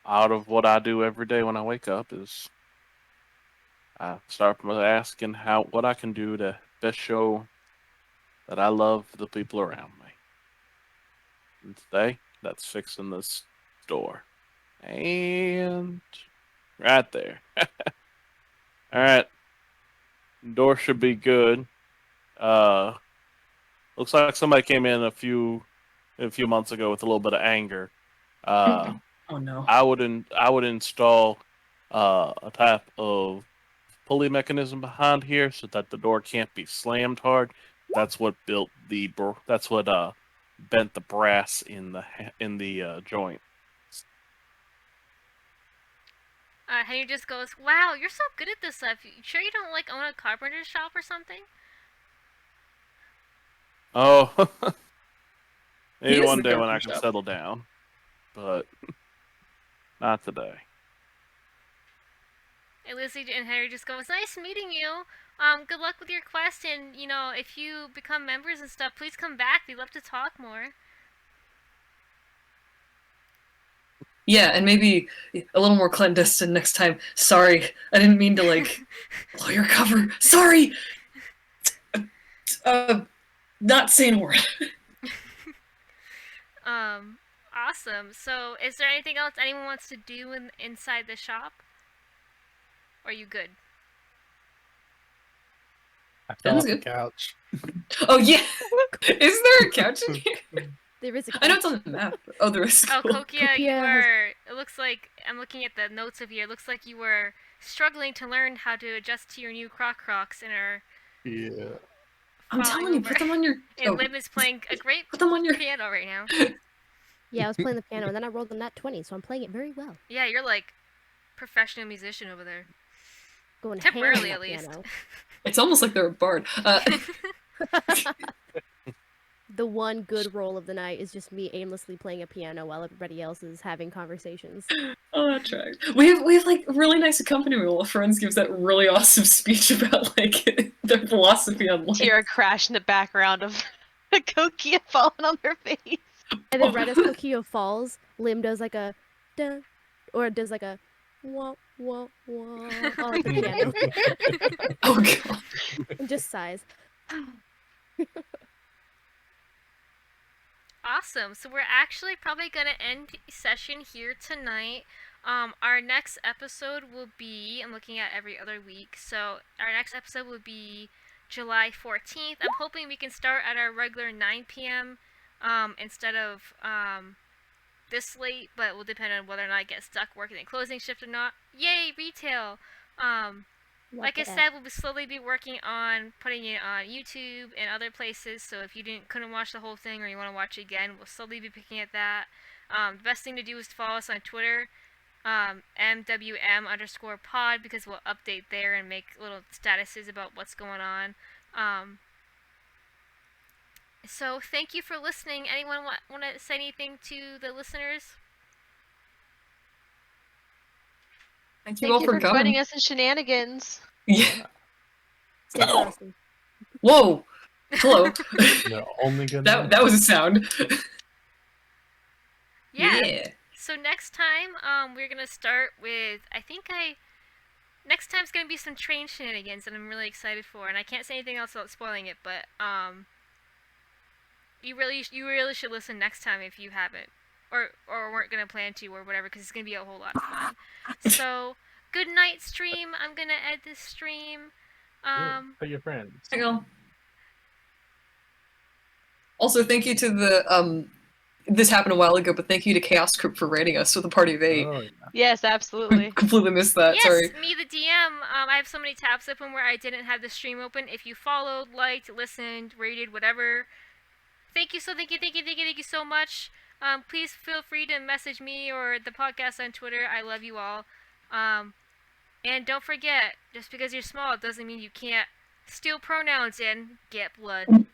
out of what I do every day when I wake up is I start by asking what I can do to best show that I love the people around me. And today, that's fixing this door. And right there. Alright. Door should be good. Looks like somebody came in a few months ago with a little bit of anger. Oh no. I would install a type of pulley mechanism behind here so that the door can't be slammed hard. That's what bent the brass in the joint. Henry just goes, "Wow, you're so good at this stuff. You sure you don't like own a carpenter shop or something?" Oh, maybe He is one the day when I carpenter can shop. settle down, but not today. And Lizzie and Henry just goes, "Nice meeting you. Good luck with your quest, and if you become members and stuff, please come back. We'd love to talk more." Yeah, and maybe a little more clandestine next time. Sorry, I didn't mean to blow your cover. Sorry. Not saying a word. Awesome. So, is there anything else anyone wants to do inside the shop? Or are you good? I fell off Sounds the good. couch. Oh yeah. Is there a couch in here? There is a I know it's on the map. Oh, there is. Oh, Cool. Kokia, you Kokia has- were. It looks like I'm looking at the notes of here. It looks like you were struggling to learn how to adjust to your new Crocs and are. Yeah. I'm falling telling you, over. put them on your. And Oh, Lim is playing a great put them on your. piano right now. Yeah, I was playing the piano and then I rolled the nat 20, so I'm playing it very well. Yeah, you're like professional musician over there. Going ham on Temporarily, that at least. piano. It's almost like they're a bard. The one good roll of the night is just me aimlessly playing a piano while everybody else is having conversations. Oh, that tracks. We have like really nice accompaniment while Friends gives that really awesome speech about their philosophy on life. Hear a crash in the background of a Kokia falling on their face. And then right as Kokia falls, Lim does like a dun, or does like a wah wah wah on like the piano, Oh god. and just sighs. Awesome. So we're actually probably gonna end the session here tonight. Our next episode will be, I'm looking at every other week, so our next episode will be July 14th. I'm hoping we can start at our regular 9 p.m. Instead of this late, but it will depend on whether or not I get stuck working a closing shift or not. Yay, retail! Like I said, we'll slowly be working on putting it on YouTube and other places. So if you couldn't watch the whole thing or you want to watch it again, we'll slowly be picking at that. The best thing to do is to follow us on Twitter, MWM_pod, because we'll update there and make little statuses about what's going on. So thank you for listening. Anyone want to say anything to the listeners? Thank you Thank all you for for coming. joining us in shenanigans. Yeah. Stay frosty. Whoa. Hello. No, only gonna. that was a sound. Yeah. Yeah. So next time, we're gonna start with next time's gonna be some train shenanigans that I'm really excited for, and I can't say anything else without spoiling it. But you really should listen next time if you haven't, or weren't gonna plan to, or whatever, because it's gonna be a whole lot of fun. So good night, stream. I'm gonna end this stream. Tell your friends. Hang on. Also, thank you to the this happened a while ago, but thank you to Chaos Crypt for rating us with a party of 8. Oh, yeah. Yes, absolutely. Completely missed that. Yes, Sorry. me the DM. I have so many tabs open where I didn't have the stream open. If you followed, liked, listened, rated, whatever, thank you so much. Please feel free to message me or the podcast on Twitter. I love you all. And don't forget, just because you're small doesn't mean you can't steal pronouns and get blood.